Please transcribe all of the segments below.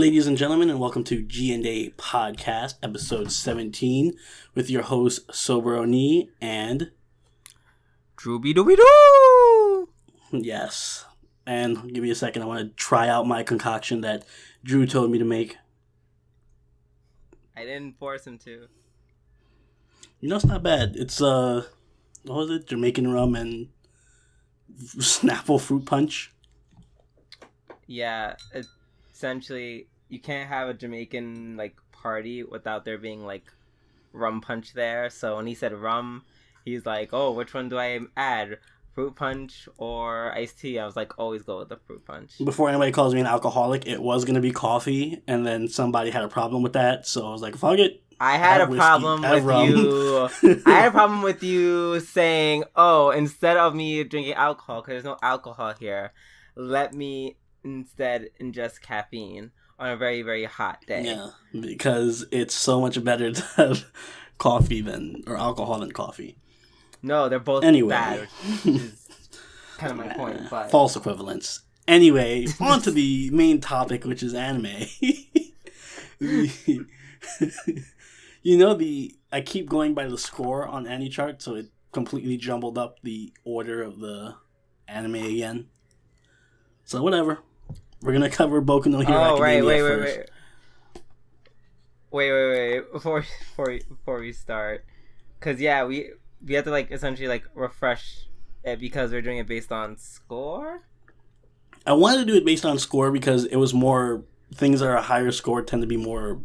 ladies and gentlemen, and welcome to G&A Podcast, episode 17, with your host, Sober Oni, and... Drooby-dooby-doo! Yes. And give me a second, I want to try out my concoction that Drew told me to make. I didn't force him to. You know, it's not bad. It's, what was it? Jamaican rum and Snapple fruit punch. Yeah, essentially, you can't have a Jamaican, party without there being, rum punch there. So when he said rum, he's like, oh, which one do I add? Fruit punch or iced tea? I was like, always go with the fruit punch. Before anybody calls me an alcoholic, it was going to be coffee, and then somebody had a problem with that, so I was like, fuck it. I had a problem with you. I had a problem with you saying, oh, instead of me drinking alcohol, because there's no alcohol here, let me instead ingest caffeine on a very, very hot day. Yeah, because it's so much better to have coffee or alcohol than coffee. No, they're both bad, which is kind of my point. But false equivalence. Anyway, on to the main topic, which is anime. I keep going by the score on AniChart, so it completely jumbled up the order of the anime again. So whatever. We're gonna cover Boku no Hero Academia first. Wait. Before we start, because yeah, we have to essentially refresh it because we're doing it based on score. I wanted to do it based on score because it was more things that are a higher score tend to be more,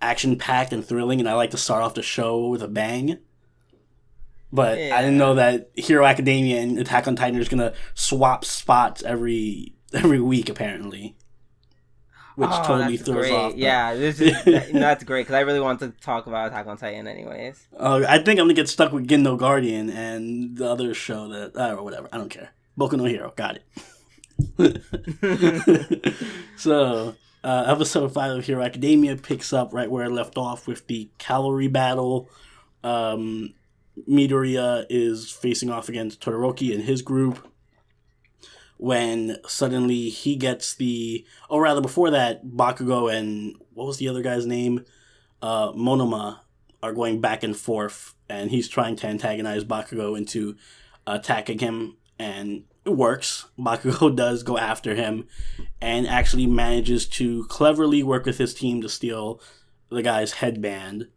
action packed and thrilling, and I like to start off the show with a bang. But yeah. I didn't know that Hero Academia and Attack on Titan is gonna swap spots every week apparently, which totally throws off. Yeah, that's great because I really want to talk about Attack on Titan anyways. I think I'm gonna get stuck with Gendo Guardian and the other show that or whatever. I don't care. Boku no Hero, got it. So, episode 5 of Hero Academia picks up right where it left off with the cavalry battle. Midoriya is facing off against Todoroki and his group when suddenly he gets before that, Bakugo and what was the other guy's name? Monoma are going back and forth, and he's trying to antagonize Bakugo into attacking him, and it works. Bakugo does go after him and actually manages to cleverly work with his team to steal the guy's headband.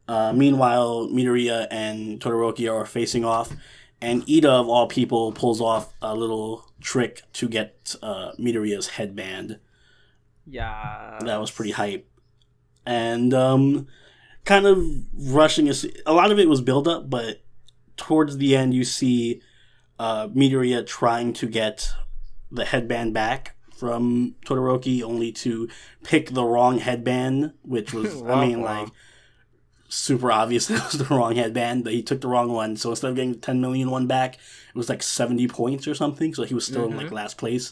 Meanwhile, Midoriya and Todoroki are facing off, and Ida, of all people, pulls off a little trick to get Midoriya's headband. Yeah. That was pretty hype. And kind of rushing a lot of it was build-up, but towards the end you see Midoriya trying to get the headband back from Todoroki, only to pick the wrong headband, which was, super obvious that it was the wrong headband, but he took the wrong one. So instead of getting the 10 million one back, it was 70 points or something. So he was still in last place.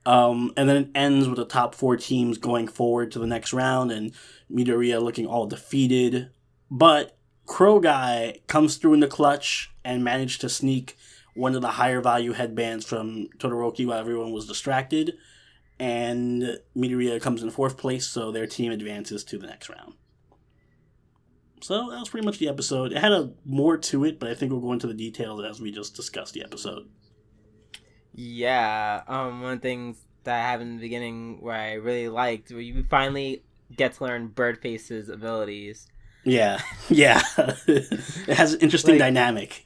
And then it ends with the top 4 teams going forward to the next round and Midoriya looking all defeated. But Crow Guy comes through in the clutch and managed to sneak one of the higher value headbands from Todoroki while everyone was distracted. And Midoriya comes in 4th place, so their team advances to the next round. So that was pretty much the episode. It had more to it, but I think we'll go into the details as we just discussed the episode. Yeah, one of the things that I have in the beginning where I really liked, where you finally get to learn Birdface's abilities. Yeah. It has an interesting dynamic.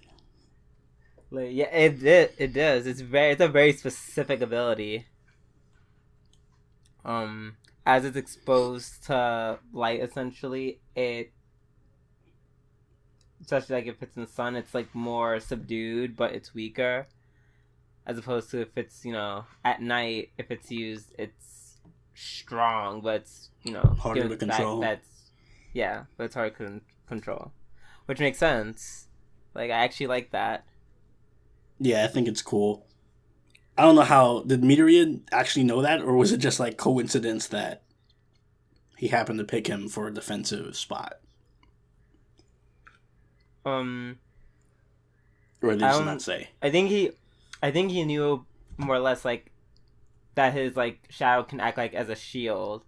Yeah, it does. It's a very specific ability. As it's exposed to light, essentially, especially if it's in the sun, it's more subdued, but it's weaker. As opposed to if it's, at night, if it's used, it's strong, but it's, harder to control. But it's hard to control. Which makes sense. I actually like that. Yeah, I think it's cool. I don't know did Midoriya actually know that, or was it just coincidence that he happened to pick him for a defensive spot? Or did he not say? I think he knew more or less that his like shadow can act like as a shield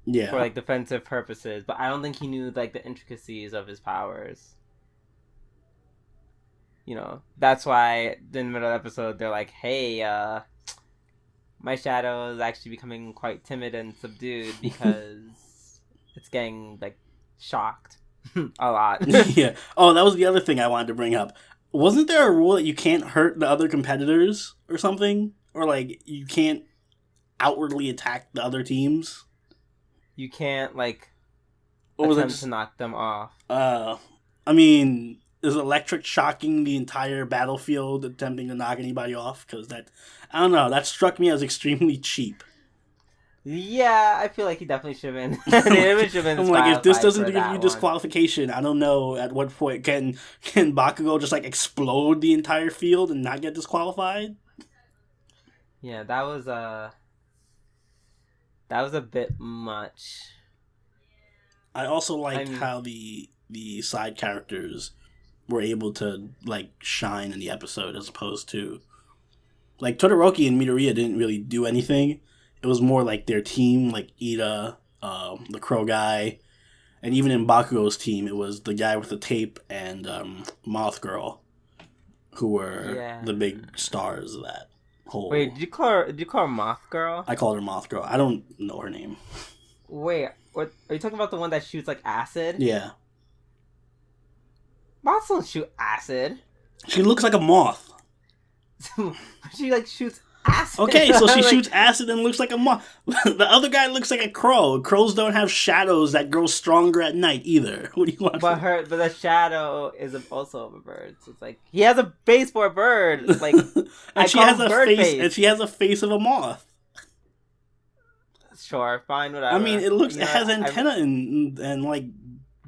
Yeah. for like defensive purposes, but I don't think he knew like the intricacies of his powers. You know, that's why in the middle of the episode they're like, "Hey, my shadow is actually becoming quite timid and subdued because it's getting like shocked a lot." Yeah. Oh, that was the other thing I wanted to bring up. Wasn't there a rule that you can't hurt the other competitors or something, or like you can't outwardly attack the other teams? You can't like Or was it attempt just, to knock them off. I mean, is electric shocking the entire battlefield attempting to knock anybody off? Because that, I don't know, that struck me as extremely cheap. Yeah, I feel like he definitely should have been. I'm like, if this doesn't give you one. disqualification, I don't know at what point can Bakugo just like explode the entire field and not get disqualified? Yeah, that was a bit much. I also liked how the side characters were able to like shine in the episode as opposed to like Todoroki and Midoriya didn't really do anything. It was more like their team, like Ida, the Crow guy, and even in Bakugo's team, it was the guy with the tape and Moth Girl, who were the big stars of that whole. Wait, did you call her Moth Girl? I called her Moth Girl. I don't know her name. Wait, what are you talking about? The one that shoots like acid? Yeah. Moths don't shoot acid. She looks like a moth. She like shoots acid. Okay, so she shoots acid and looks like a moth. The other guy looks like a crow. Crows don't have shadows that grow stronger at night either. What do you want? But the shadow is also of a bird. So it's like he has a face for a bird. Like and she has a face, and she has a face of a moth. Sure, fine, whatever. I mean, it has antenna and like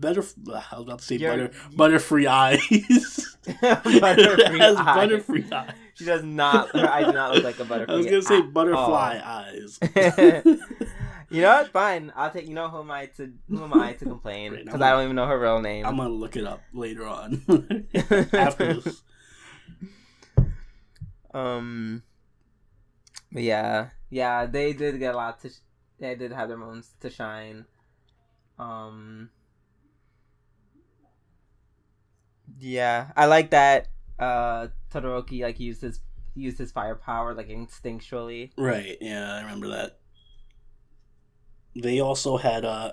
I was about to say butterfree eyes. Butterfree eyes. She does not. Her eyes do not look like a butterfly. I was gonna say butterfly eyes. You know what? Fine. I'll take. You know who am I to complain? Because I don't even know her real name. I'm gonna look it up later on after this. But yeah. They did get a lot to. They did have their moments to shine. Yeah, I like that. Todoroki like used his firepower like instinctually. Right. Yeah, I remember that. They also had I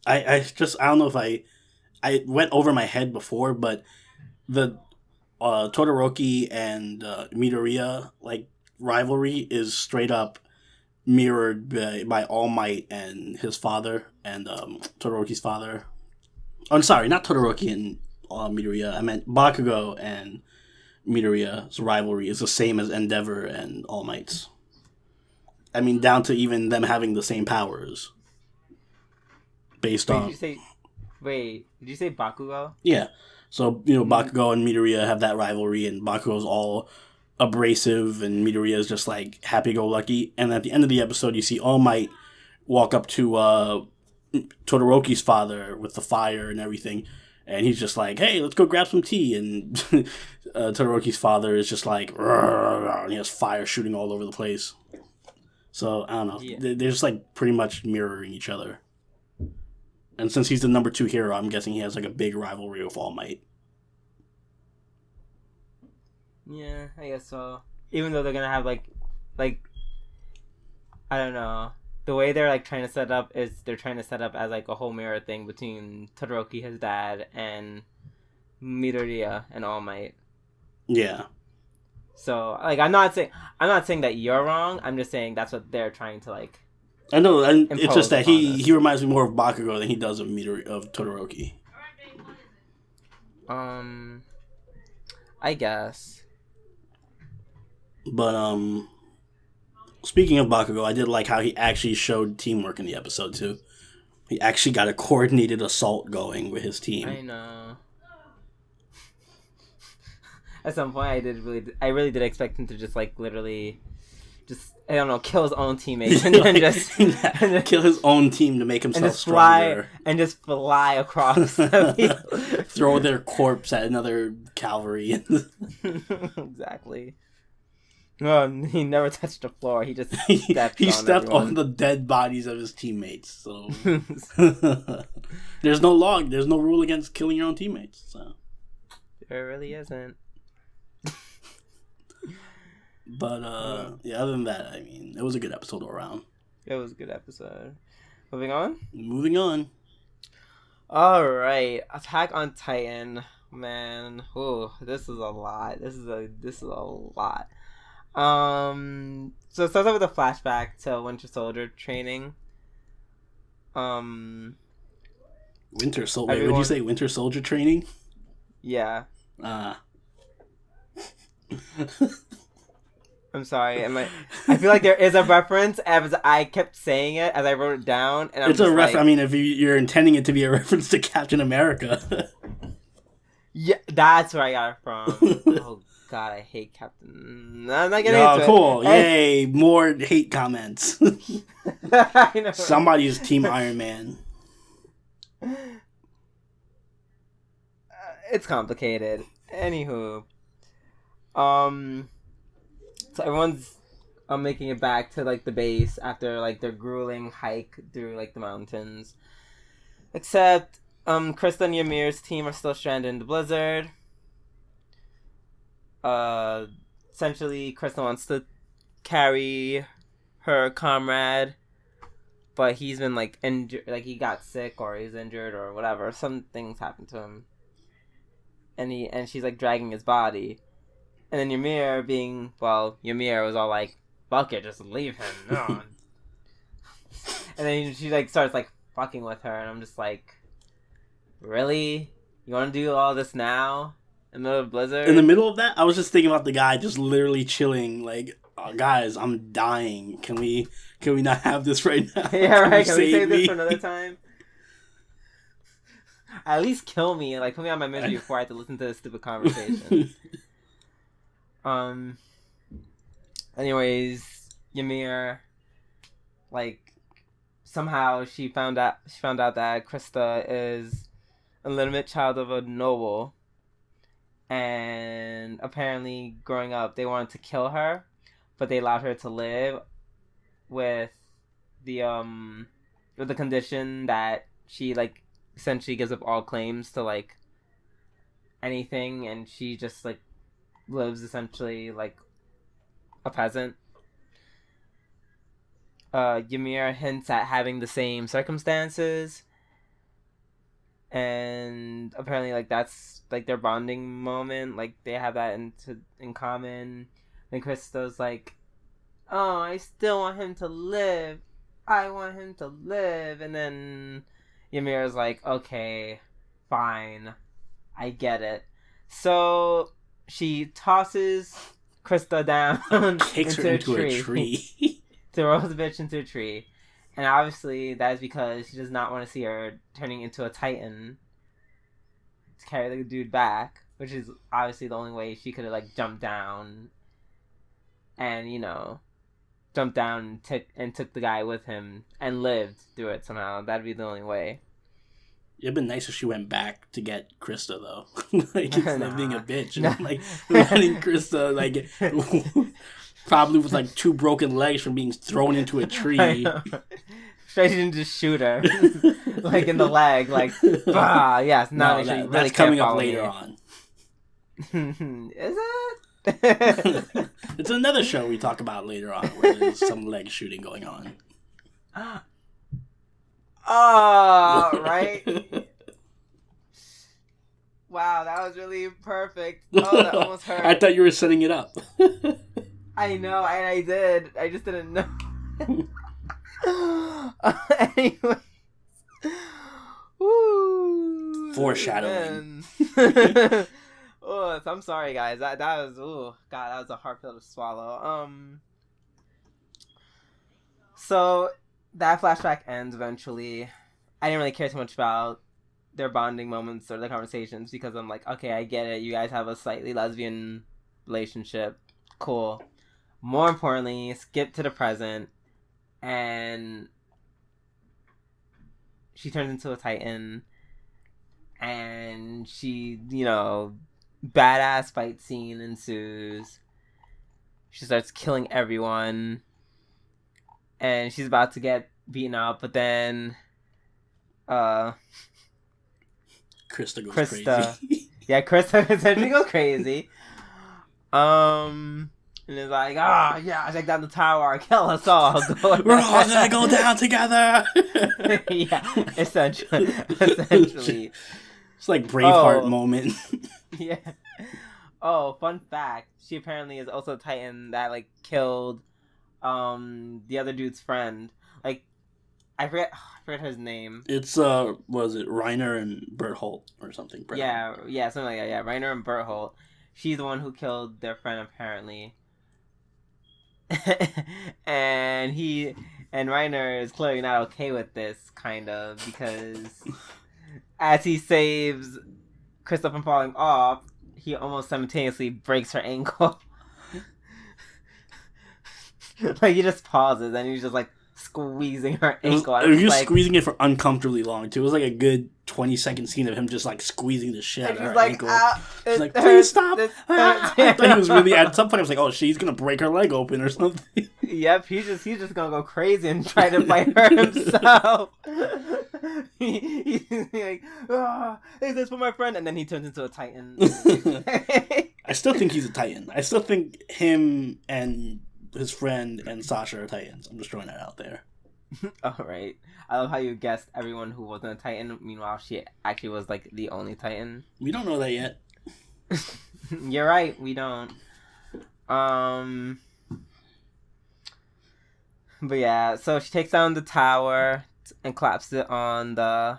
don't know if I went over my head before, but the Todoroki and Midoriya like rivalry is straight up mirrored by All Might and his father and Todoroki's father. I'm sorry, not Todoroki and Midoriya. I meant Bakugo and Midoriya's rivalry is the same as Endeavor and All Might's. I mean, down to even them having the same powers. Based on. Did you say Bakugo? Yeah. So, Bakugo and Midoriya have that rivalry, and Bakugo's all abrasive, and Midoriya is just like happy-go-lucky. And at the end of the episode, you see All Might walk up to Todoroki's father with the fire and everything. And he's just like, hey, let's go grab some tea. And Todoroki's father is just like, and he has fire shooting all over the place. So, I don't know. Yeah. They're just like pretty much mirroring each other. And since he's the number 2 hero, I'm guessing he has like a big rivalry with All Might. Yeah, I guess so. Even though they're going to have like, I don't know. The way they're like trying to set up is they're trying to set up as like a whole mirror thing between Todoroki, his dad, and Midoriya and All Might. Yeah. So like I'm not saying that you're wrong. I'm just saying that's what they're trying to like. I know, and it's just that he reminds me more of Bakugo than he does of Todoroki. I guess. But speaking of Bakugo, I did like how he actually showed teamwork in the episode, too. He actually got a coordinated assault going with his team. I know. At some point, I really did expect him to just, like, literally, I don't know, kill his own teammates. And then just... kill his own team to make himself stronger. And just fly across the field. Throw their corpse at another cavalry. Exactly. No, he never touched the floor. He just stepped he on stepped everyone. on the dead bodies of his teammates. So there's no law. There's no rule against killing your own teammates. So There really isn't. But yeah, other than that, I mean, it was a good episode all around. It was a good episode. Moving on. Moving on. All right, Attack on Titan. Man, ooh, this is a lot. This is a lot. So it starts out with a flashback to Winter Soldier training. Winter Soldier. Wait, would you say Winter Soldier training? Yeah. I'm sorry. I feel like there is a reference as I kept saying it as I wrote it down, and it's a reference. I mean, if you're intending it to be a reference to Captain America. Yeah, that's where I got it from. Oh God, I hate Captain. I'm not getting into cool. it. Yay, more hate comments. I know. Somebody's Team Iron Man. It's complicated. Anywho, so everyone's making it back to like the base after like their grueling hike through like the mountains, except Krista and Ymir's team are still stranded in the blizzard. Essentially, Krista wants to carry her comrade, but he's been like injured, like he got sick or he's injured or whatever. Some things happened to him, and she's like dragging his body, and then Ymir was all like, "Fuck it, just leave him." No. And then she like starts like fucking with her, and I'm just like, really? You want to do all this now? In the middle of blizzard? In the middle of that, I was just thinking about the guy just literally chilling, like, oh, guys, I'm dying. Can we not have this right now? Yeah, right. Can we save this for another time? At least kill me. Like, put me on my misery before I have to listen to this stupid conversation. Anyways, Ymir, like, somehow she found out that Krista is a legitimate child of a noble, and apparently growing up they wanted to kill her, but they allowed her to live with the condition that she like essentially gives up all claims to like anything, and she just like lives essentially like a peasant. Ymir hints at having the same circumstances, and apparently like that's like their bonding moment, like they have that in common. And Krista's like, oh, I still want him to live, and then Ymir's like, okay, fine, I get it. So she tosses Krista down, kicks her into a tree. Throws the bitch into a tree. And obviously that is because she does not want to see her turning into a Titan to carry the dude back, which is obviously the only way she could have like jumped down and, you know, jumped down and took the guy with him and lived through it somehow. That'd be the only way. It'd been nice if she went back to get Krista, though. Like, instead of being a bitch. Nah. Like, letting Krista, like, probably with, like, 2 broken legs from being thrown into a tree. Straight into the shooter. Like, in the leg. Like, bah! Yes, no, really that's coming up later on. Is it? It's another show we talk about later on where there's some leg shooting going on. Oh, right? Wow, that was really perfect. Oh, that almost hurt. I thought you were setting it up. I know, and I did. I just didn't know. Anyway. Woo. Foreshadowing. Oh, I'm sorry, guys. That was, oh, God, that was a hard pill to swallow. So that flashback ends eventually. I didn't really care too much about their bonding moments or the conversations because I'm like, okay, I get it. You guys have a slightly lesbian relationship. Cool. More importantly, skip to the present, and she turns into a Titan, and she, you know, badass fight scene ensues. She starts killing everyone, and she's about to get beaten up, but then Krista goes crazy. Yeah, Krista essentially goes crazy. And it's like, yeah, take down the tower, kill us all. We're all gonna go down together. Yeah, essentially. It's like Braveheart moment. Yeah. Oh, fun fact. She apparently is also a Titan that, like, killed the other dude's friend. Like, I forget his name. It's, was it Reiner and Berthold or something? Yeah, something like that. Yeah, Reiner and Berthold. She's the one who killed their friend, apparently. And Reiner is clearly not okay with this, kind of, because as he saves Krista from falling off, he almost simultaneously breaks her ankle. Like, he just pauses and he's just like squeezing her ankle. He was like, squeezing it for uncomfortably long too. It was like a good 20-second scene of him just like squeezing the shit out of her ankle. She's like, please stop. I thought he was really, at some point I was like, oh, she's gonna break her leg open or something. Yep, he's just gonna go crazy and try to fight her himself. He's like, is this for my friend? And then he turns into a Titan. I still think he's a Titan. I still think him and his friend and Sasha are Titans. I'm just throwing that out there. Alright. I love how you guessed everyone who wasn't a Titan. Meanwhile, she actually was like the only Titan. We don't know that yet. You're right, we don't. But yeah, so she takes down the tower and collapses it on the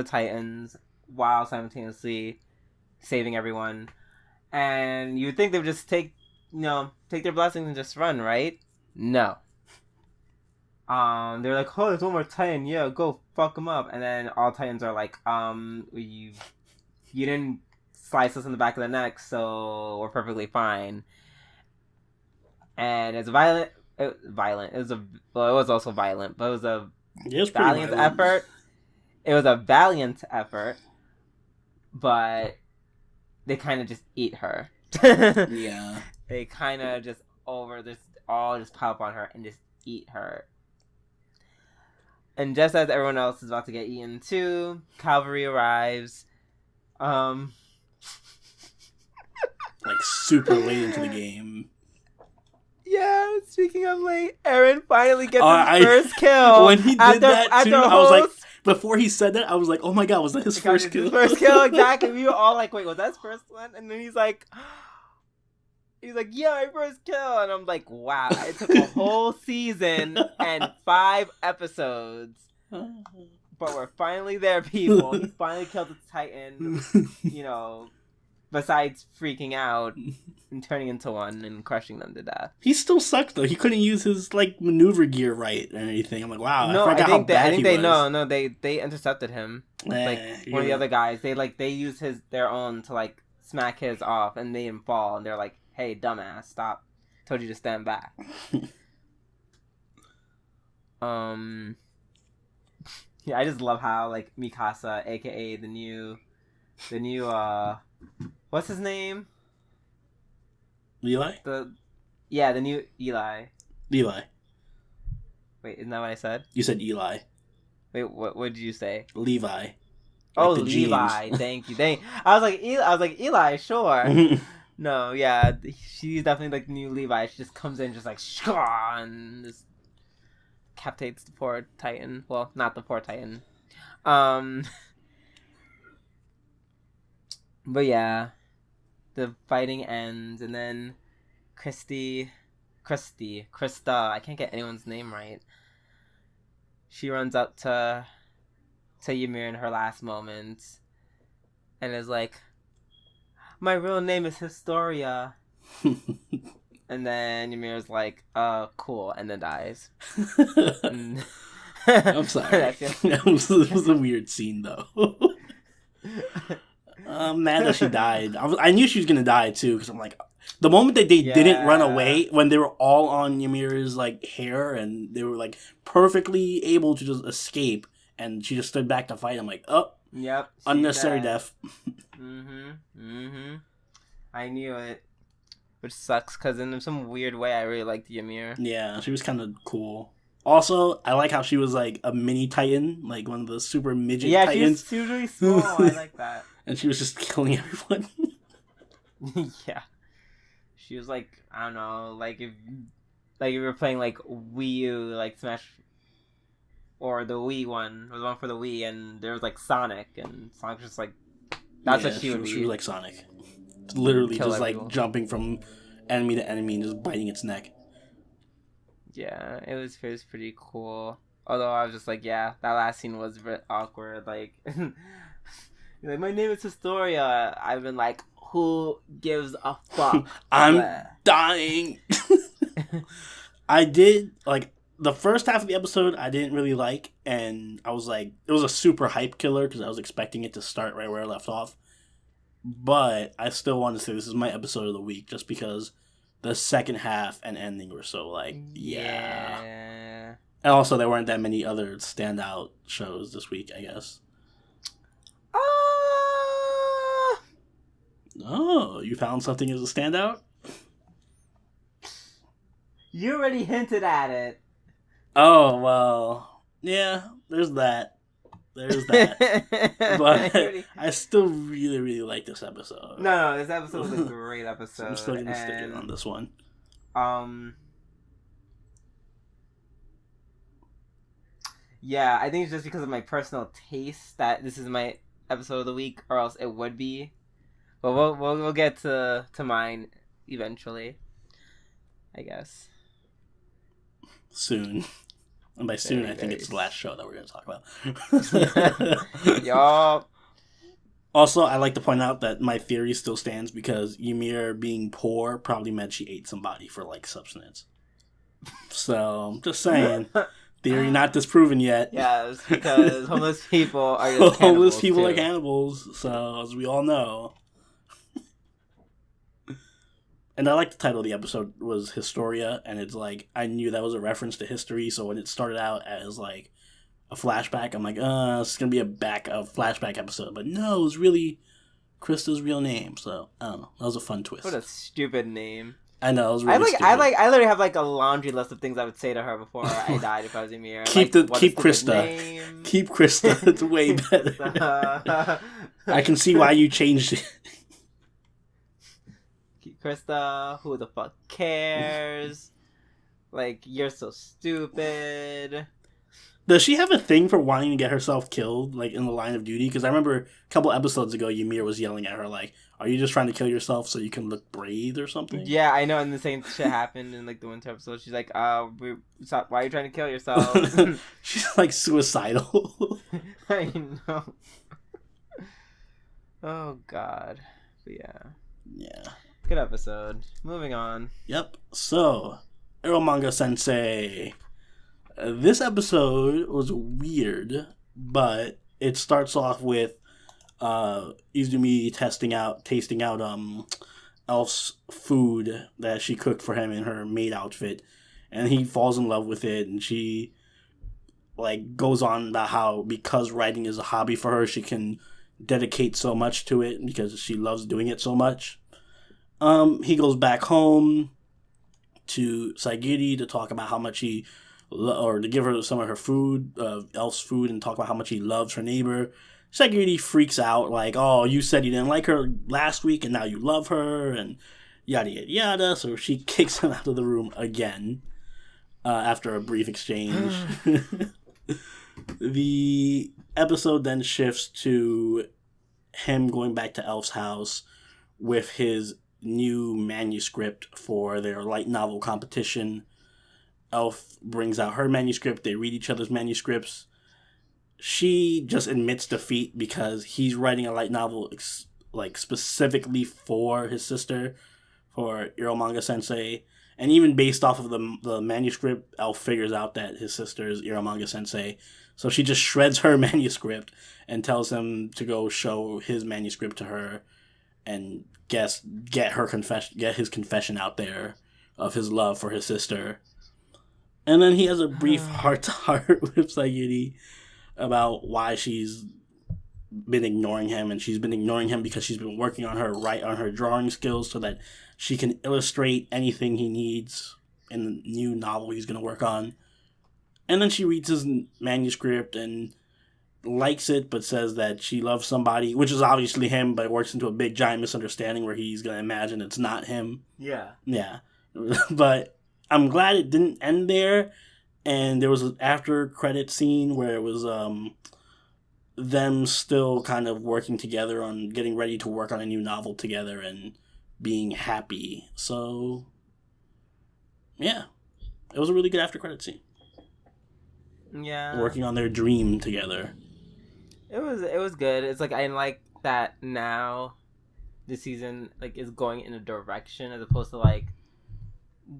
Titans while simultaneously saving everyone. And you would think they would just take their blessings and just run, right? No. They're like, oh, there's one more Titan. Yeah, go fuck them up. And then all Titans are like, you didn't slice us in the back of the neck, so we're perfectly fine. And it's violent. It was also violent, but it was a valiant effort. It was a valiant effort, but they kind of just eat her. Yeah. They kind of just all just pile up on her and just eat her. And just as everyone else is about to get eaten too, cavalry arrives. Like super late into the game. Yeah, speaking of late, Eren finally gets his first kill. When he did that too, I was like, before he said that, I was like, oh my god, was that his first kill? His first kill, exactly. We were all like, wait, was that his first one? And then he's like, yeah, my first kill. And I'm like, wow, it took a whole season and 5 episodes. But we're finally there, people. He finally killed the Titan, besides freaking out and turning into one and crushing them to death. He still sucked, though. He couldn't use his, like, maneuver gear right or anything. I'm like, wow, no, I forgot how bad he was. They intercepted him. Like, one of the other guys, they used their own to, like, smack his off and made him fall. And they're like, hey, dumbass, stop. Told you to stand back. Yeah, I just love how, like, Mikasa, aka the new what's his name? Levi? The new Eli. Levi. Wait, isn't that what I said? You said Eli. Wait, what did you say? Levi. Like Levi. Thank you. I was like Eli, sure. No, yeah, she's definitely like the new Levi. She just comes in just like shah and just captates the poor Titan. Well, not the poor Titan. But yeah, the fighting ends, and then Krista, I can't get anyone's name right. She runs up to Ymir in her last moments, and is like, my real name is Historia. And then Ymir's like, cool, and then dies. I'm sorry. It was a weird scene, though. I'm mad that she died. I knew she was gonna die too, because I'm like, the moment that they didn't run away, when they were all on Ymir's like hair and they were like perfectly able to just escape, and she just stood back to fight. I'm like, oh, unnecessary death. I knew it. which sucks because in some weird way I really liked Ymir. Yeah, she was kind of cool. Also, I like how she was like a mini titan, like one of the super midget titans. She was really small. I like that. And she was just killing everyone. Yeah, she was like, I don't know, like if you were playing like Wii U, like Smash, or the Wii one, or the one for the Wii, and there was like Sonic, and Sonic was just like, that's what she would be. She was like Sonic, literally Kill just everyone. like jumping from enemy to enemy and just biting its neck. Yeah, it was pretty cool. Although I was just like, yeah, that last scene was a bit awkward. Like, like, my name is Historia. I've been like, who gives a fuck? I'm dying. I did, like, the first half of the episode I didn't really like, and I was like, it was a super hype killer because I was expecting it to start right where I left off. But I still want to say this is my episode of the week just because the second half and ending were so, like, yeah. And also, there weren't that many other standout shows this week, I guess. Oh, you found something as a standout? You already hinted at it. Oh, well, yeah, there's that. There's that. But I still really, really like this episode. No, this episode was a great episode. So I'm still going to stick it on this one. Yeah, I think it's just because of my personal taste that this is my episode of the week, or else it would be. But we'll get to mine eventually, I guess. Soon. And by soon, I think it's the last show that we're going to talk about. Yup. Also, I like to point out that my theory still stands because Ymir being poor probably meant she ate somebody for, like, substance. So, I'm just saying. Theory not disproven yet. Yes, because homeless people are just homeless people too. are cannibals, so as we all know. And I like the title of the episode was Historia, and it's like, I knew that was a reference to history, so when it started out as like a flashback, I'm like, it's going to be a flashback episode. But no, it was really Krista's real name, so I don't know. That was a fun twist. What a stupid name. I know, it was really stupid. I literally have like a laundry list of things I would say to her before I died if I was Ymir. Keep Krista. Keep Krista. It's way better. I can see why you changed it. Keep Krista. Who the fuck cares? Like, you're so stupid. Does she have a thing for wanting to get herself killed, like, in the line of duty? Because I remember a couple episodes ago, Ymir was yelling at her, like, are you just trying to kill yourself so you can look brave or something? Yeah, I know, and the same shit happened in, like, the winter episode. She's like, why are you trying to kill yourself? She's, like, suicidal. I know. Oh, God. But yeah. Yeah. Good episode. Moving on. Yep. So, Eromanga Sensei. This episode was weird, but it starts off with Izumi tasting out Elf's food that she cooked for him in her maid outfit, and he falls in love with it, and she like goes on about how because writing is a hobby for her, she can dedicate so much to it because she loves doing it so much. He goes back home to Saigiri to talk about how much or to give her some of her food, Elf's food, and talk about how much he loves her neighbor. Saigiri freaks out, like, oh, you said you didn't like her last week, and now you love her, and yada, yada, yada. So she kicks him out of the room again, after a brief exchange. The episode then shifts to him going back to Elf's house with his new manuscript for their light novel competition. Elf brings out her manuscript. They read each other's manuscripts. She just admits defeat because he's writing a light novel specifically for his sister, for Eromanga Sensei. And even based off of the manuscript, Elf figures out that his sister is Eromanga Sensei. So she just shreds her manuscript and tells him to go show his manuscript to her and get his confession out there of his love for his sister. And then he has a brief heart-to-heart with Saigiri about why she's been ignoring him, and she's been ignoring him because she's been working on her drawing skills so that she can illustrate anything he needs in the new novel he's going to work on. And then she reads his manuscript and likes it, but says that she loves somebody, which is obviously him, but it works into a big giant misunderstanding where he's going to imagine it's not him. Yeah. Yeah. But I'm glad it didn't end there. And there was an after credit scene where it was them still kind of working together on getting ready to work on a new novel together and being happy. So, yeah. It was a really good after credit scene. Yeah. Working on their dream together. It was good. It's like I like that now this season like is going in a direction as opposed to like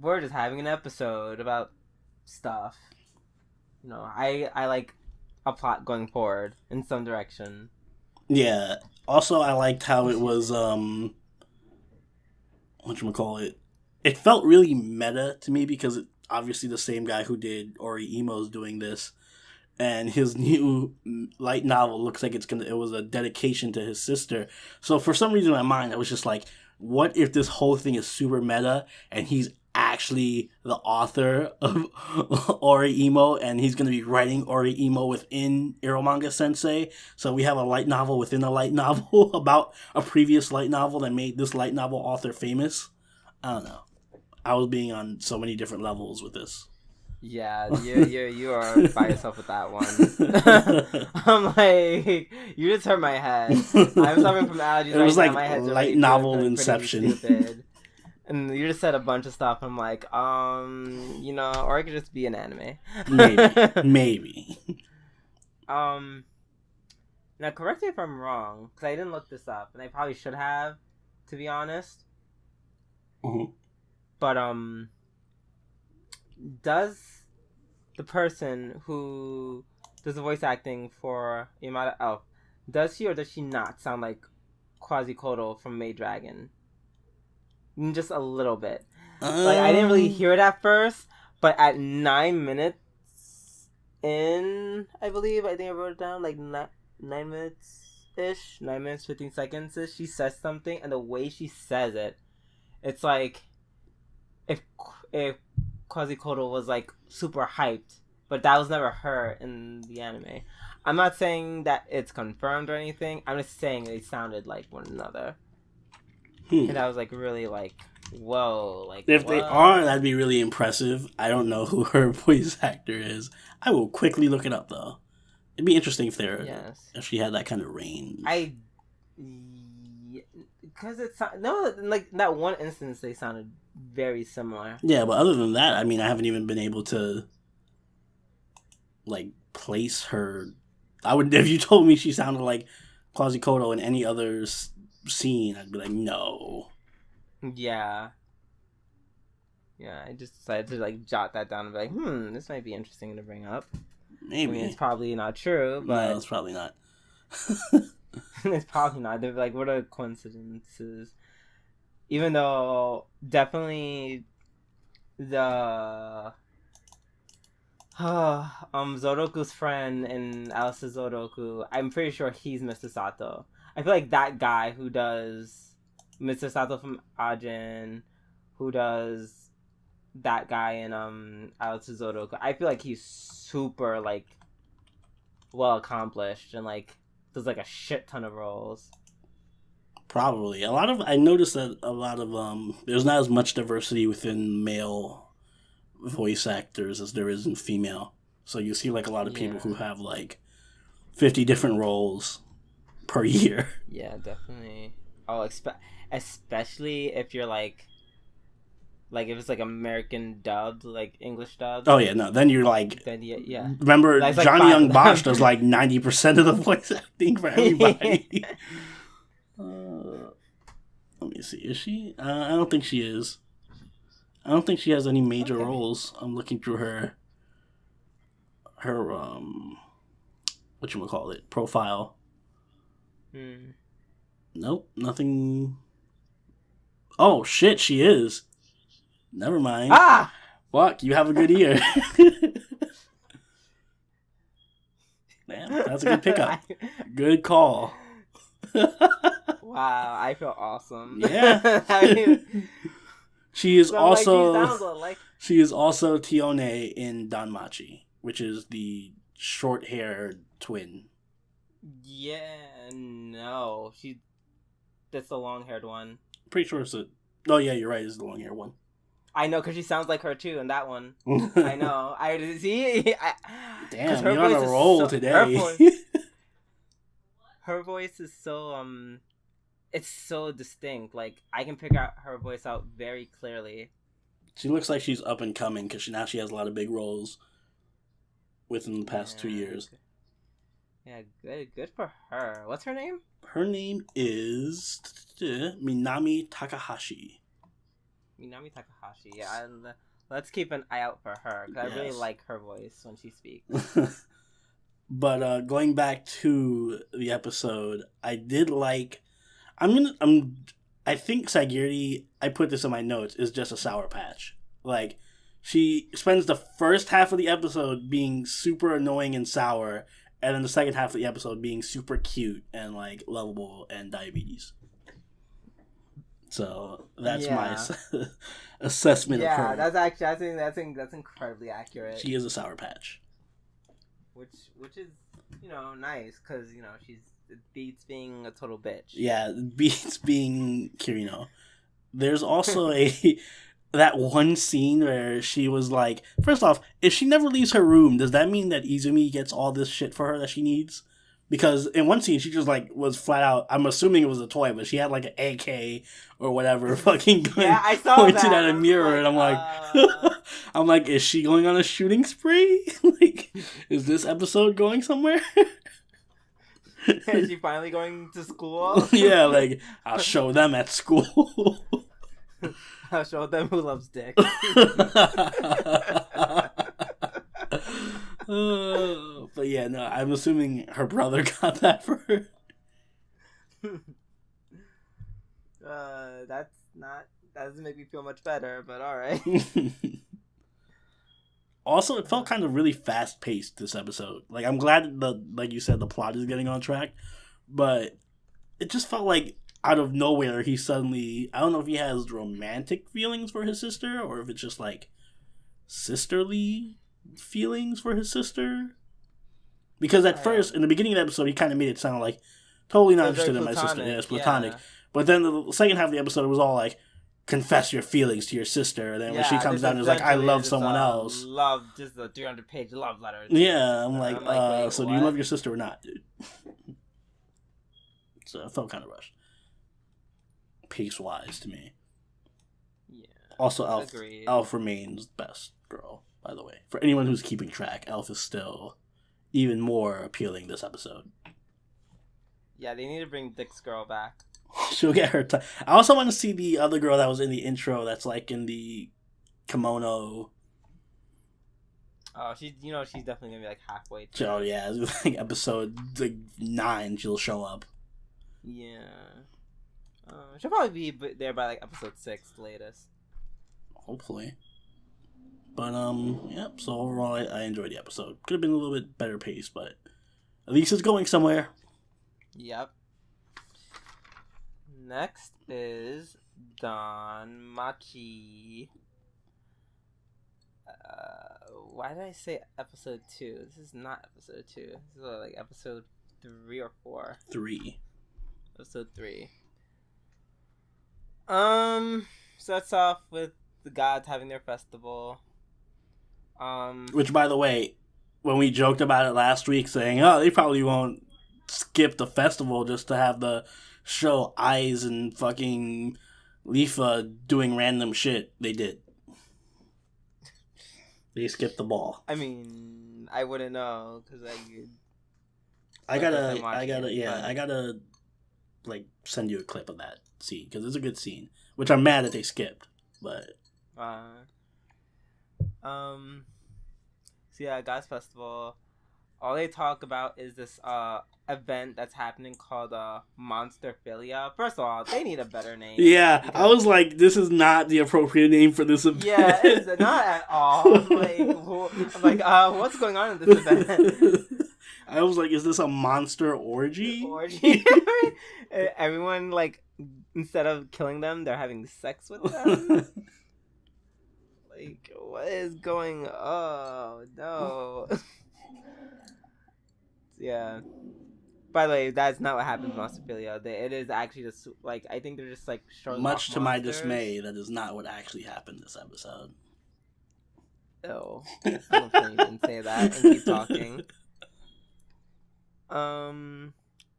we're just having an episode about stuff. You know, I like a plot going forward in some direction. Yeah. Also, I liked how it was whatchamacallit. It felt really meta to me because obviously the same guy who did Ori Emo's doing this. And his new light novel looks like it was a dedication to his sister. So for some reason in my mind, I was just like, what if this whole thing is super meta and he's actually the author of Ori Emo and he's going to be writing Ori Emo within Eromanga Sensei? So we have a light novel within a light novel about a previous light novel that made this light novel author famous. I don't know. I was being on so many different levels with this. Yeah, you are by yourself with that one. I'm like, you just hurt my head. I'm suffering from allergies. It was right like now. My head's light really novel pretty Inception. stupid. And you just said a bunch of stuff. I'm like, you know, or it could just be an anime. Maybe. Now correct me if I'm wrong, because I didn't look this up, and I probably should have, to be honest. Mm-hmm. But does the person who does the voice acting for Yamada Elf, does she or does she not sound like Quasi-Kodo from Maid Dragon? Just a little bit. Like, I didn't really hear it at first, but at 9 minutes in, I think I wrote it down, like 9 minutes-ish, 9 minutes, 15 seconds-ish, she says something, and the way she says it, it's like, if Quasi-Kodo was like super hyped, but that was never her in the anime. I'm not saying that it's confirmed or anything. I'm just saying they sounded like one another. And I was like really like, whoa, like if what? they are, that'd be really impressive. I don't know who her voice actor is. I will quickly look it up though. It'd be interesting if if she had that kind of range. Because it's no, like that one instance they sounded very similar. Yeah, but other than that, I mean, I haven't even been able to like place her. I would if you told me she sounded like Quasi-Kodo in any other scene, I'd be like, no. Yeah. Yeah, I just decided to like jot that down and be like, this might be interesting to bring up. Maybe. I mean, it's probably not true, but no, it's probably not. it's probably not. They're like, what are coincidences? Even though definitely the Zoroku's friend in Alice Zoroku, I'm pretty sure he's Mr. Sato. I feel like that guy who does Mr. Sato from Ajin, who does that guy in Alice Zoroku, I feel like he's super like well accomplished and like does like a shit ton of roles. Probably. I noticed that a lot of there's not as much diversity within male voice actors as there is in female. So you see like a lot of people who have like 50 different roles per year. Yeah, definitely. Oh, especially if you're like if it's like American dubbed, like English dubbed. Oh yeah, no. Then you're like, then yeah. Remember, like Johnny Young Bosch does like 90% of the voice acting for everybody. Let me see. Is she? I don't think she is. I don't think she has any major roles. I'm looking through her whatchamacallit, profile. Nope, nothing. Oh shit, she is. Never mind. Fuck, you have a good ear. Damn, that's a good pickup. Good call. Wow, I feel awesome. Yeah. She is she is also Tione in Danmachi, which is the short-haired twin. Yeah, no, that's the long-haired one. Pretty sure it's oh yeah, you're right. It's the long-haired one. I know, because she sounds like her too in that one. I know. I see. Damn, you're on a roll today. Her voice is so it's so distinct. Like, I can pick out her voice out very clearly. She looks like she's up and coming because now she has a lot of big roles within the past 2 years. Yeah, good for her. What's her name? Her name is Minami Takahashi. Minami Takahashi. Yeah, let's keep an eye out for her because I really like her voice when she speaks. But going back to the episode, I did like. I think Sagiri, I put this in my notes, is just a Sour Patch. Like, she spends the first half of the episode being super annoying and sour, and then the second half of the episode being super cute and, like, lovable and diabetes. So, that's my assessment of her. Yeah, that's actually, I think that's incredibly accurate. She is a Sour Patch. Which is, nice, because, it beats being a total bitch. Yeah, it beats being Kirino. There's also that one scene where she was like, first off, if she never leaves her room, does that mean that Izumi gets all this shit for her that she needs? Because in one scene, she just, like, was flat out, I'm assuming it was a toy, but she had, like, an AK or whatever fucking gun pointed at a mirror, and I'm like, I'm like, is she going on a shooting spree? Like, is this episode going somewhere? Is she finally going to school? Yeah, like, I'll show them at school. I'll show them who loves dick. But yeah, no, I'm assuming her brother got that for her. That doesn't make me feel much better, but alright. Also, it felt kind of really fast paced this episode. Like, I'm glad like you said, the plot is getting on track, but it just felt like out of nowhere he suddenly, I don't know if he has romantic feelings for his sister or if it's just like sisterly feelings for his sister. Because at first, in the beginning of the episode, he kind of made it sound like totally not interested in my sister. Yeah, it's platonic. Yeah. But then the second half of the episode was all like, confess your feelings to your sister. And then when she comes down and is like, I love someone else. Love, just a 300-page love letter. Yeah, I'm like, so what? Do you love your sister or not, dude? So it felt kind of rushed. Pace-wise to me. Yeah. Also, Elf remains best girl, by the way. For anyone who's keeping track, Elf is still even more appealing this episode. Yeah, they need to bring Dick's girl back. She'll get her time. I also want to see the other girl that was in the intro that's like in the kimono. Oh, she's definitely gonna be like halfway. Oh yeah, like episode 9, she'll show up. Yeah, she'll probably be there by like episode 6 latest. Hopefully. But yep. So overall, I enjoyed the episode. Could have been a little bit better paced, but at least it's going somewhere. Yep. Next is Danmachi. Why did I say episode 2? This is not episode 2. This is like episode 3 or 4. 3. Episode 3. Starts off with the gods having their festival. Which, by the way, when we joked about it last week, saying, oh, they probably won't skip the festival just to have the show Eyes and fucking Lifa doing random shit, they did. They skipped the ball. I mean, I wouldn't know because I gotta like send you a clip of that scene because it's a good scene, which I'm mad that they skipped, but so yeah, God's Festival. All they talk about is this event that's happening called Monsterphilia. First of all, they need a better name. Yeah, because I was like, this is not the appropriate name for this event. Yeah, it's not at all. I'm like, what's going on in this event? I was like, is this a monster orgy? Orgy. Everyone, like, instead of killing them, they're having sex with them. Like, what is going? Oh no. Yeah. By the way, that's not what happens in Monsterphilia. It is actually just like I think they're just like showing Much off to my monsters. dismay, that is not what actually happened this episode. Oh, I'm gonna even say that and keep talking.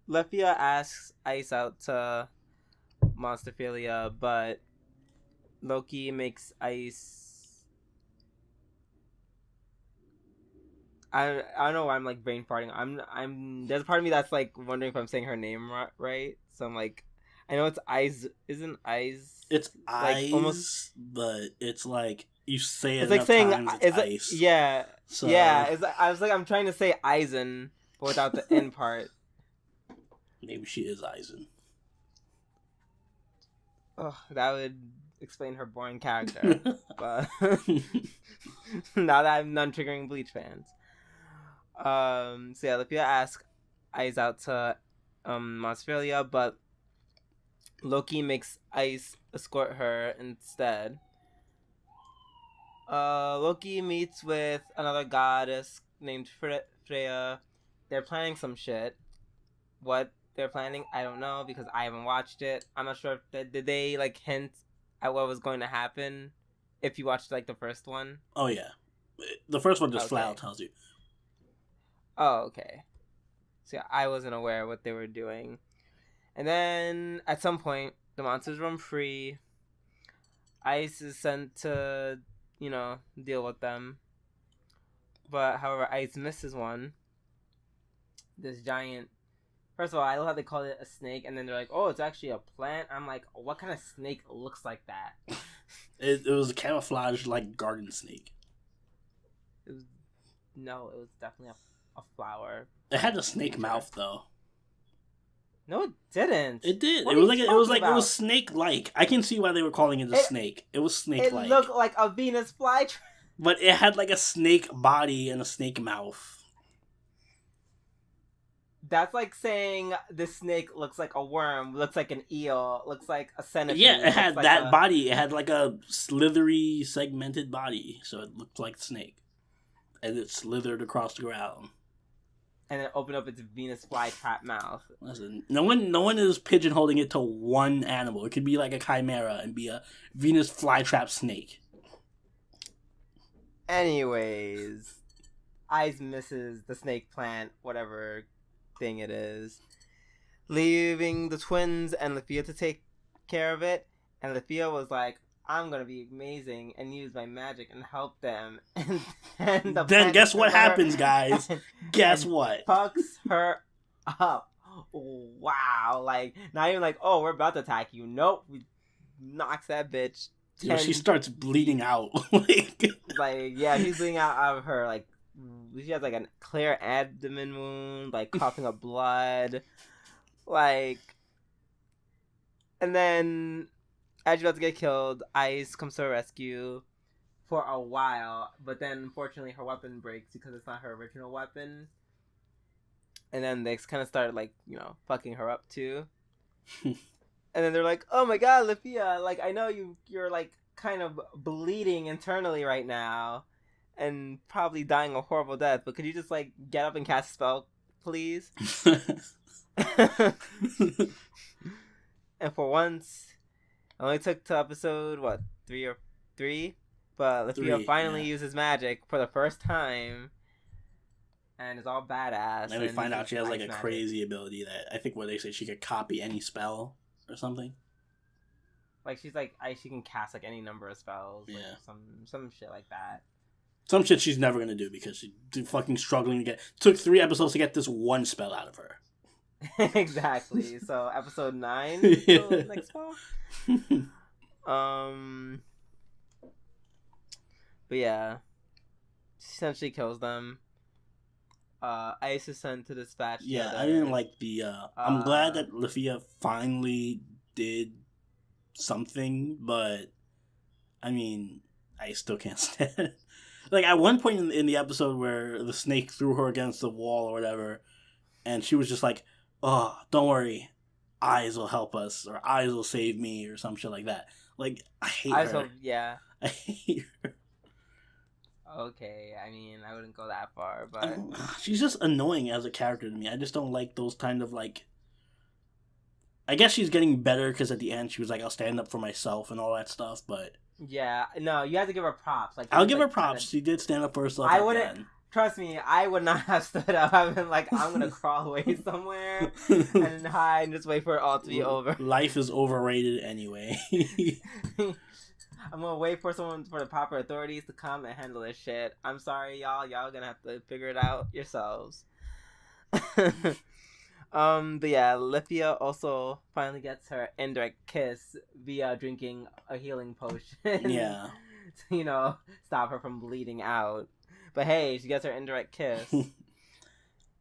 Lefia asks Ice out to Monsterphilia, but Loki makes Ice. I don't know why I'm like brain farting. I'm there's a part of me that's like wondering if I'm saying her name right. So I'm like, I know it's Ice. Isn't Ice? It's like eyes, almost, but it's like you say it it's like enough saying times, it's ice. Yeah, So yeah. I was like I'm trying to say Eisen, but without the end part. maybe she is Eisen. Oh, that would explain her boring character. But now that I'm non triggering Bleach fans. So yeah, Lupia asks Ice out to Monsterphilia, but Loki makes Ice escort her instead. Loki meets with another goddess named Freya. They're planning some shit. What they're planning, I don't know because I haven't watched it. I'm not sure if did they like hint at what was going to happen if you watched like the first one. Oh yeah, the first one just Okay. flat out tells you. Oh, okay. So yeah, I wasn't aware of what they were doing. And then at some point, the monsters roam free. Ice is sent to, deal with them. But however, Ice misses one. This giant. First of all, I love how they call it a snake, and then they're like, "Oh, it's actually a plant." I'm like, "What kind of snake looks like that?" It was a camouflage like garden snake. It was definitely a flower. It had a snake mouth though. No, it didn't. It did. What It was are you it was snake like. I can see why they were calling it a snake. It was snake like. It looked like a Venus flytrap. But it had like a snake body and a snake mouth. That's like saying the snake looks like a worm, looks like an eel, looks like a centipede. Yeah, it had like that body. It had like a slithery, segmented body, so it looked like snake, and it slithered across the ground. And then opened up its Venus flytrap mouth. Listen, no one is pigeonholing it to one animal. It could be like a chimera and be a Venus flytrap snake. Anyways, Ice misses the snake plant, whatever thing it is, leaving the twins and Lefia to take care of it. And Lefia was like, "I'm gonna be amazing and use my magic and help them." And then guess what happens, guys? Guess what? Fucks her up. Wow! Like not even like, "Oh, we're about to attack you." Nope, we knocks that bitch. She starts bleeding out. like yeah, she's bleeding out of her like. She has like a clear abdomen wound, like coughing up blood, like. And then, as she's about to get killed, Ice comes to her rescue for a while, but then unfortunately her weapon breaks because it's not her original weapon. And then they kind of started like fucking her up too. And then they're like, "Oh my god, Lefia, like I know you're like kind of bleeding internally right now. And probably dying a horrible death, but could you just like get up and cast a spell, please?" And for once, it only took to episode 3, but Lefia finally uses magic for the first time, and it's all badass. And we find out she has like a crazy ability that I think what they say she could copy any spell or something. Like she's like she can cast like any number of spells, like some shit like that. Some shit she's never gonna do because she's fucking struggling to get. Took 3 episodes to get this one spell out of her. Exactly. So episode 9 the next spell. But yeah, she essentially kills them. Ice is sent to dispatch. Yeah, I didn't like the. I'm glad that Lefia finally did something, but I mean, I still can't stand it. Like at one point in the episode where the snake threw her against the wall or whatever, and she was just like, "Oh, don't worry, eyes will help us, or eyes will save me, or some shit like that." Like I hate her. So yeah. I hate her. Okay, I mean, I wouldn't go that far, but She's just annoying as a character to me. I just don't like those kind of like. I guess she's getting better because at the end she was like, "I'll stand up for myself" and all that stuff. But yeah, no, you have to give her props. Like I'll give her props. She did stand up for herself. I wouldn't. Trust me, I would not have stood up. I've been like, I'm gonna crawl away somewhere and hide and just wait for it all to be over. Life is overrated anyway. I'm gonna wait for the proper authorities to come and handle this shit. I'm sorry, y'all. Y'all gonna have to figure it out yourselves. But yeah, Lithia also finally gets her indirect kiss via drinking a healing potion. Yeah. To, stop her from bleeding out. But hey, she gets her indirect kiss.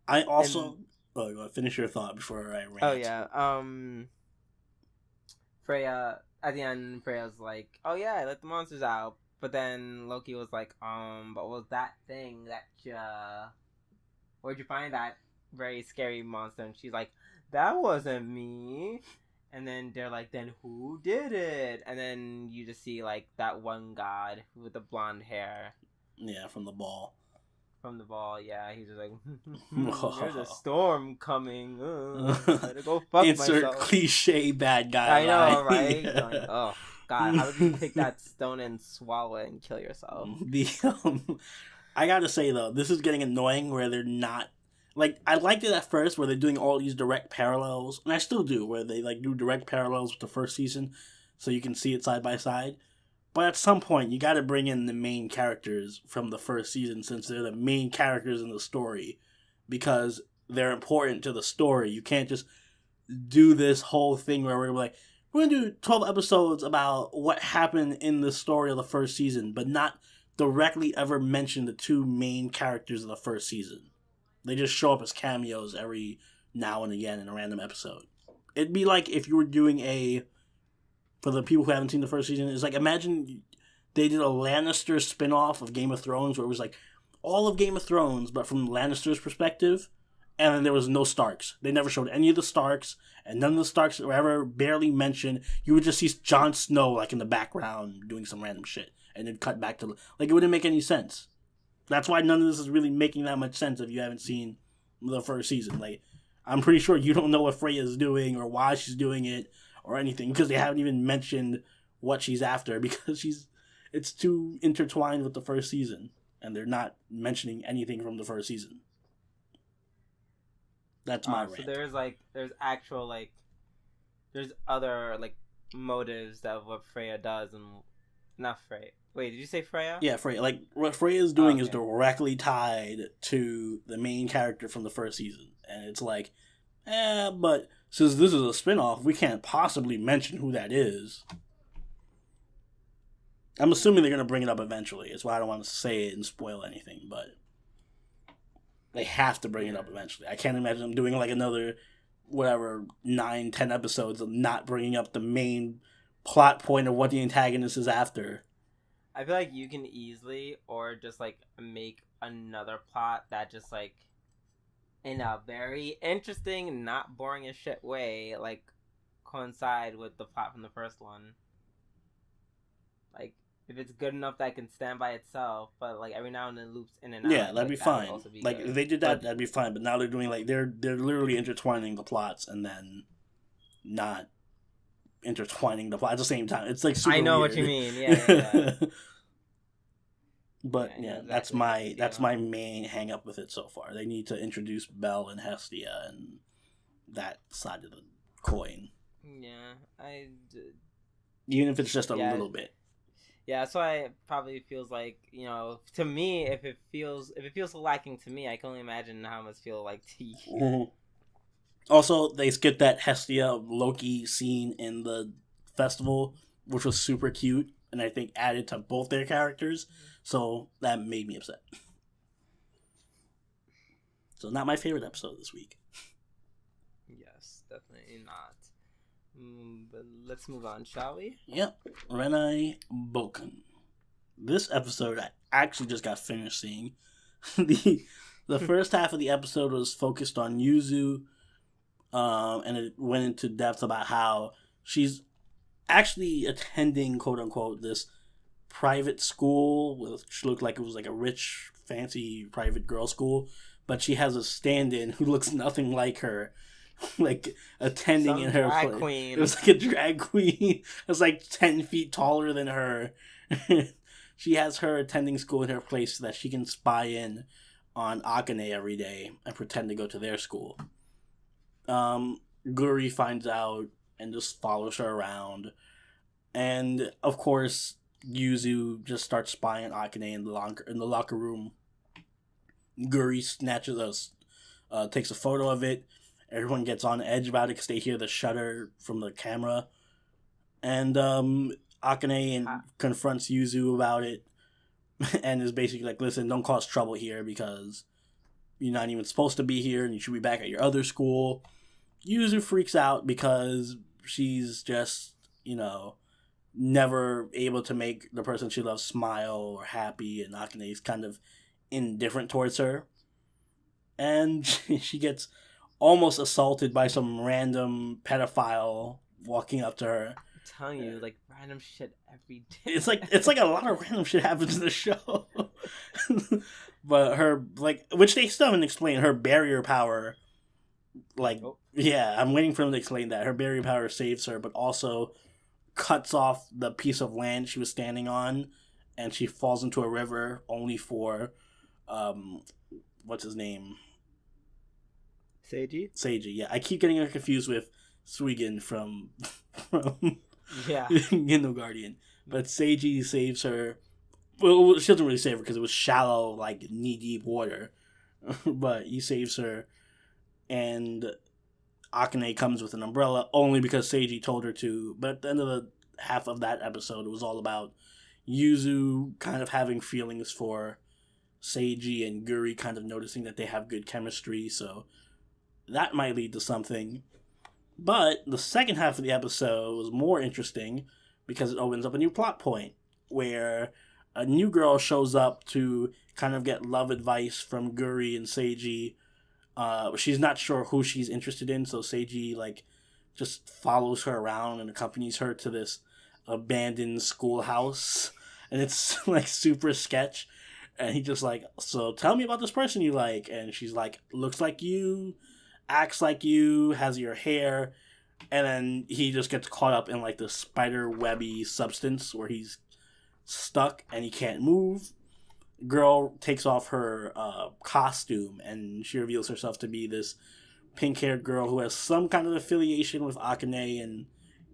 I also... finish your thought before I rant. Oh, yeah. Freya... At the end, Freya's like, "Oh yeah, I let the monsters out." But then Loki was like, but was that thing that where'd you find that very scary monster?" And she's like, "That wasn't me." And then they're like, "Then who did it?" And then you just see like that one god with the blonde hair. Yeah, from the ball. From the ball, yeah. He's just like, "There's a storm coming. Better go fuck Insert myself." cliche bad guy. I know, line. right? Yeah. Like, oh god, how would you take that stone and swallow it and kill yourself? I gotta say though, this is getting annoying where they're not like I liked it at first where they're doing all these direct parallels, and I still do where they like do direct parallels with the first season, so you can see it side by side. But at some point, you got to bring in the main characters from the first season since they're the main characters in the story because they're important to the story. You can't just do this whole thing where we're like, we're going to do 12 episodes about what happened in the story of the first season, but not directly ever mention the two main characters of the first season. They just show up as cameos every now and again in a random episode. It'd be like if you were doing for the people who haven't seen the first season, it's like imagine they did a Lannister spin-off of Game of Thrones where it was like all of Game of Thrones but from Lannister's perspective, and then there was no Starks. They never showed any of the Starks, and none of the Starks were ever barely mentioned. You would just see Jon Snow like in the background doing some random shit, and then cut back to like it wouldn't make any sense. That's why none of this is really making that much sense if you haven't seen the first season. Like I'm pretty sure you don't know what Freya's doing or why she's doing it or anything because they haven't even mentioned what she's after because it's too intertwined with the first season and they're not mentioning anything from the first season. That's my rant. So there's actual there's other motives that what Freya does and not Freya. Wait, did you say Freya? Yeah, Freya. Like what Freya is doing is directly tied to the main character from the first season, and it's like, but since this is a spinoff, we can't possibly mention who that is. I'm assuming they're gonna bring it up eventually. It's why I don't want to say it and spoil anything, but they have to bring it up eventually. I can't imagine them doing another 9-10 episodes of not bringing up the main plot point of what the antagonist is after. I feel like you can easily or just make another plot that just in a very interesting, not boring as shit way, coincide with the plot from the first one. If it's good enough that it can stand by itself, but every now and then loops in and out. Yeah, that'd be fine. If they did that, that'd be fine. But now they're doing they're literally intertwining the plots and then not intertwining the plot at the same time. It's super I know weird. what you mean. Yeah. But that's my main hang up with it so far. They need to introduce Belle and Hestia and that side of the coin. Yeah, even if it's just a little bit. Yeah, that's why it probably feels to me, if it feels so lacking to me, I can only imagine how it must feel like to you. Mm-hmm. Also, they skipped that Hestia Loki scene in the festival, which was super cute, and I think added to both their characters, so that made me upset. So not my favorite episode this week. Yes, definitely not. But let's move on, shall we? Yep. Renai Boken. this episode I actually just got finished seeing. The first half of the episode was focused on Yuzu, and it went into depth about how she's actually attending, quote unquote, this private school, which looked like it was like a rich, fancy private girl school, but she has a stand-in who looks nothing like her, like attending in her drag queen. It was like a drag queen. It was like 10 feet taller than her. She has her attending school in her place so that she can spy in on Akane every day and pretend to go to their school. Guri finds out and just follows her around. And, of course, Yuzu just starts spying on Akane in the locker room. Guri takes a photo of it. Everyone gets on edge about it because they hear the shutter from the camera. And Akane confronts Yuzu about it and is basically like, listen, don't cause trouble here because you're not even supposed to be here and you should be back at your other school. Yuzu freaks out because she's just, never able to make the person she loves smile or happy, and Akane's kind of indifferent towards her. And she gets almost assaulted by some random pedophile walking up to her. I'm telling you, like, random shit every day. It's like a lot of random shit happens in the show. But her, like, which they still haven't explained, her barrier power, like, yeah, I'm waiting for them to explain that. Her barrier power saves her, but also cuts off the piece of land she was standing on, and she falls into a river only for, what's his name? Seiji? Seiji, yeah. I keep getting her confused with Suigen from yeah. Gendo Guardian. But Seiji saves her. Well, she doesn't really save her because it was shallow, like knee-deep water. But he saves her, and Akane comes with an umbrella only because Seiji told her to. But at the end of the half of that episode, it was all about Yuzu kind of having feelings for Seiji and Guri kind of noticing that they have good chemistry, so that might lead to something. But the second half of the episode was more interesting because it opens up a new plot point where a new girl shows up to kind of get love advice from Guri and Seiji. She's not sure who she's interested in, so Seiji just follows her around and accompanies her to this abandoned schoolhouse, and it's super sketch. And he just so tell me about this person you like, and she's like, looks like you, acts like you, has your hair, and then he just gets caught up in the spider webby substance where he's stuck and he can't move. Girl takes off her costume and she reveals herself to be this pink-haired girl who has some kind of affiliation with Akane and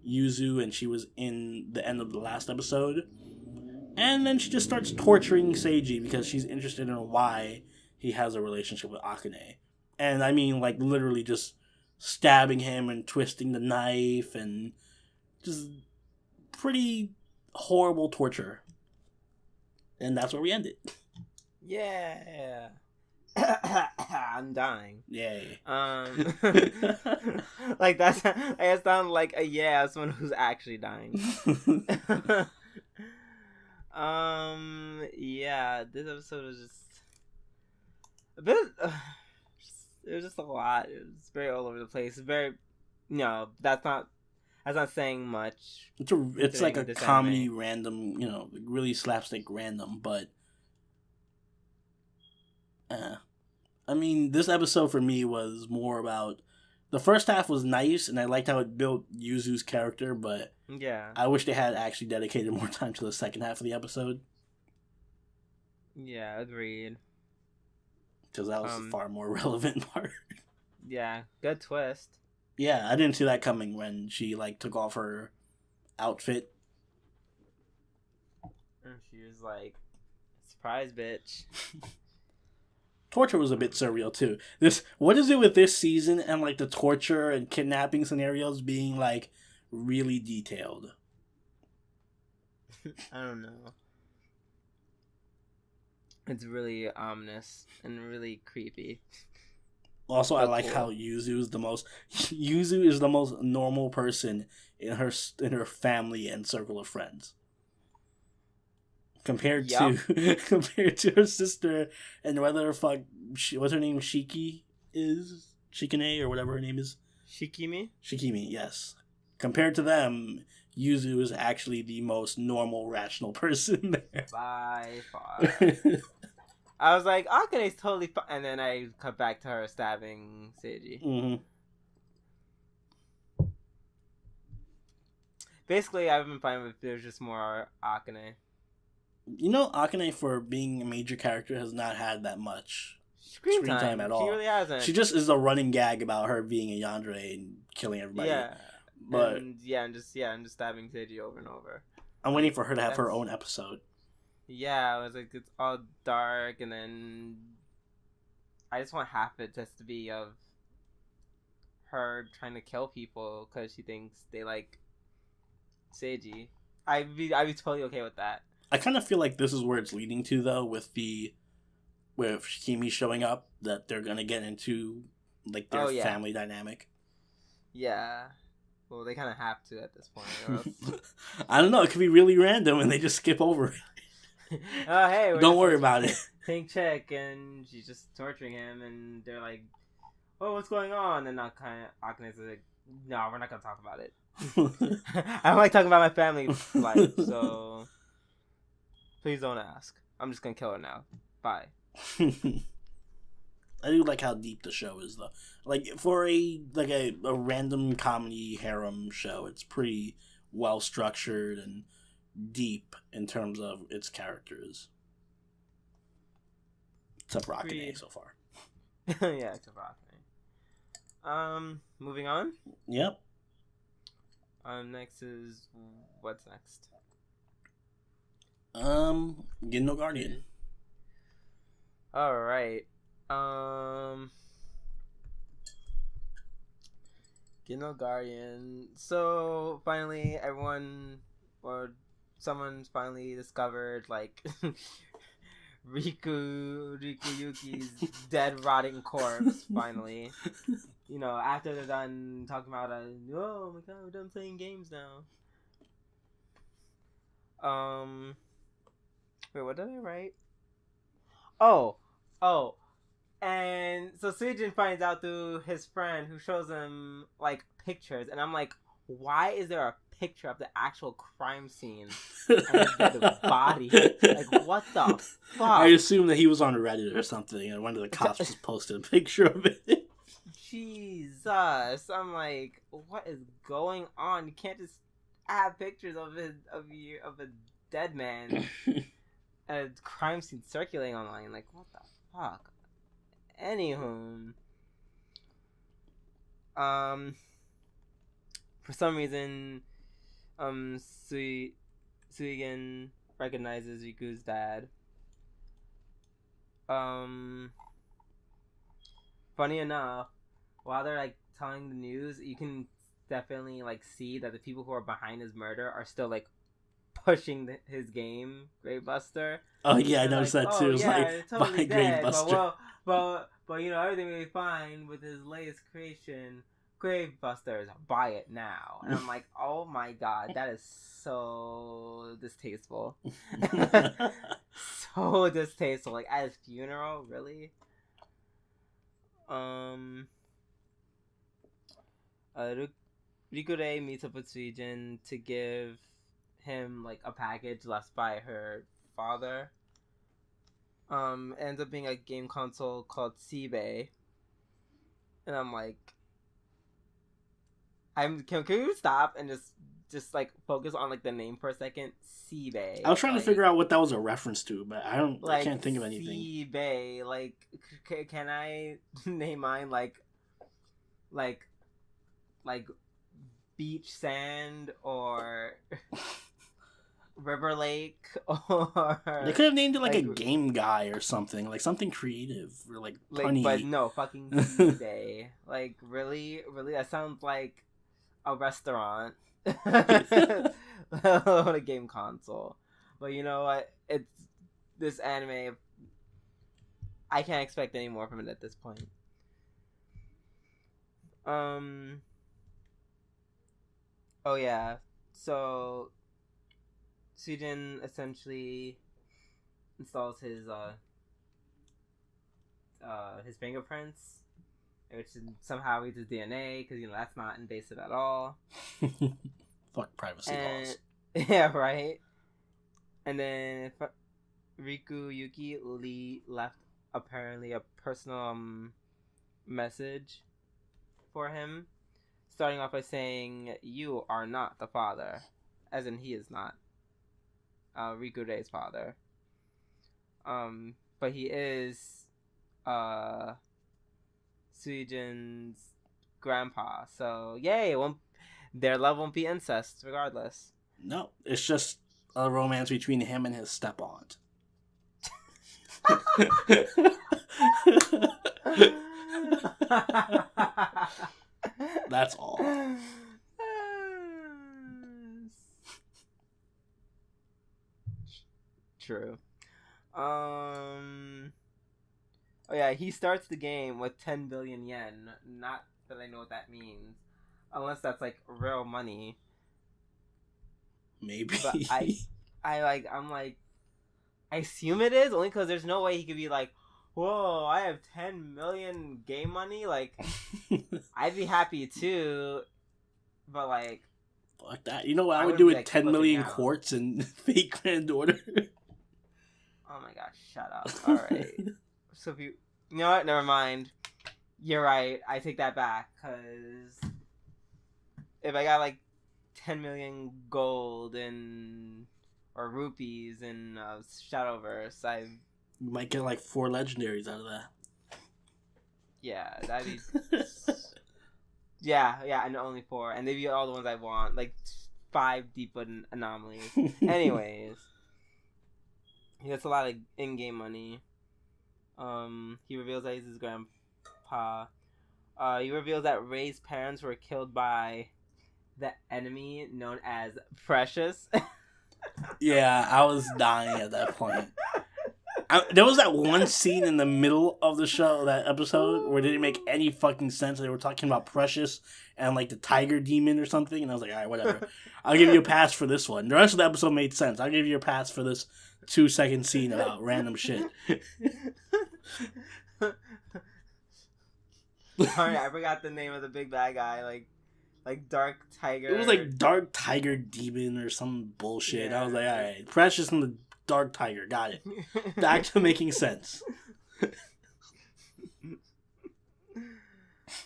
Yuzu, and she was in the end of the last episode. And then she just starts torturing Seiji because she's interested in why he has a relationship with Akane. And I mean, literally just stabbing him and twisting the knife and just pretty horrible torture. And that's where we end it. Yeah. I'm dying. Yay. That's I sound like a yeah as someone who's actually dying. Yeah, this episode was just a bit. It was just a lot. It was very all over the place. Very, that's not saying much. It's like a comedy anime. Random, really slapstick random, but I mean, this episode for me was more about the first half was nice, and I liked how it built Yuzu's character, but yeah, I wish they had actually dedicated more time to the second half of the episode. Yeah, agreed. Because that was the far more relevant part. Yeah, good twist. Yeah, I didn't see that coming when she took off her outfit. And she was like, "Surprise, bitch." Torture was a bit surreal too. What is it with this season and the torture and kidnapping scenarios being really detailed? I don't know. It's really ominous and really creepy. Also, I like how Yuzu is the most normal person in her family and circle of friends. compared Yup. to compared to her sister, and whether the fuck what's her name, Shikine or whatever her name is. Shikimi, yes. Compared to them, Yuzu is actually the most normal, rational person there. By far. I was like, Akane's totally fine. And then I cut back to her stabbing Seiji. Mm-hmm. Basically, I've been fine with there's just more Akane. You know, Akane, for being a major character, has not had that much Screen time at all. She really hasn't. She just is a running gag about her being a yandere and killing everybody. Yeah. But and just stabbing Seiji over and over. I'm waiting for her to have her own episode. Yeah, I was like, it's all dark, and then I just want half it just to be of her trying to kill people because she thinks they like Seiji. I'd be totally okay with that. I kind of feel like this is where it's leading to, though, with Shikimi showing up, that they're gonna get into like their family dynamic. Yeah. Well, they kind of have to at this point. Or else... I don't know. It could be really random, and they just skip over it. Oh, hey, don't worry about it. Pink chick, and she's just torturing him, and they're like, "Oh, what's going on?" And Akane's like, "No, we're not gonna talk about it. I don't like talking about my family life, so please don't ask. I'm just gonna kill her now. Bye." I do like how deep the show is, though. Like for a random comedy harem show, it's pretty well structured and deep in terms of its characters. Except for Akane so far. Yeah, except for Akane. Moving on. Yep. Next is what's next? Ginno Guardian. All right. Ginno Guardian. So finally, someone's finally discovered like Rikuyuki's dead, rotting corpse. Finally, after they're done talking about, oh my god, we're done playing games now. Wait, what did I write? Oh. And so Suijin finds out through his friend who shows him like pictures, and I'm like, why is there a picture of the actual crime scene and the body? Like, what the fuck? I assume that he was on Reddit or something, and one of the cops just posted a picture of it. Jesus, I'm like, what is going on? You can't just have pictures of a dead man at a crime scene circulating online. Like, what the fuck? Anywho, for some reason, Suigen recognizes Riku's dad. Funny enough, while they're like telling the news, you can definitely like see that the people who are behind his murder are still like pushing his game, Gravebuster. Oh yeah, I noticed that too. It's like totally dead, Gravebuster. But everything will be fine with his latest creation, Gravebusters. Buy it now. And I'm like, oh my god, that is so distasteful. So distasteful. Like at his funeral, really? Rikure meets up with Suijin to give him like a package left by her father. Ends up being a game console called Seabay, and I'm like, can we stop and just like focus on like the name for a second? Seabay. I was trying to figure out what that was a reference to, but I can't think of anything. Seabay, like, can I name mine like beach sand or River Lake, or they could have named it like a game guy or something, like something creative or like punny. But no, fucking eBay. Like really, that sounds like a restaurant, on a game console. But you know what? It's this anime. I can't expect any more from it at this point. Oh yeah, so Suijin essentially installs his fingerprints, which somehow reads his DNA because that's not invasive at all. Fuck privacy laws. Yeah, right. And then Riku Yuki left apparently a personal message for him, starting off by saying, "You are not the father," as in he is not Rikure's father. But he is Suijin's grandpa. So yay! Their love won't be incest, regardless. No, it's just a romance between him and his step-aunt. That's all. True. Oh yeah, he starts the game with 10 billion yen. Not that I know what that means, unless that's like real money. Maybe. But I'm like, I assume it is only because there's no way he could be like, whoa, I have 10 million game money. Like, I'd be happy too, but like, fuck that. You know what I would do with 10 million quartz and fake granddaughter? Oh my gosh, shut up. Alright. So you know what? Never mind. You're right. I take that back, because if I got like 10 million gold or rupees in Shadowverse, you might get like 4 legendaries out of that. Yeah, that'd be... yeah, and only 4. And they'd be all the ones I want. Like 5 deep anomalies. Anyways. He gets a lot of in-game money. He reveals that he's his grandpa. He reveals that Ray's parents were killed by the enemy known as Precious. Yeah, I was dying at that point. There was that one scene in the middle of the show, that episode, where it didn't make any fucking sense. They were talking about Precious and like the tiger demon or something, and I was like, alright, whatever. I'll give you a pass for this one. The rest of the episode made sense. I'll give you a pass for this 2-second scene about random shit. Sorry, I forgot the name of the big bad guy. Like Dark Tiger. It was like Dark Tiger Demon or some bullshit. Yeah. I was like, alright, Precious and the Dark Tiger, got it. Back to making sense.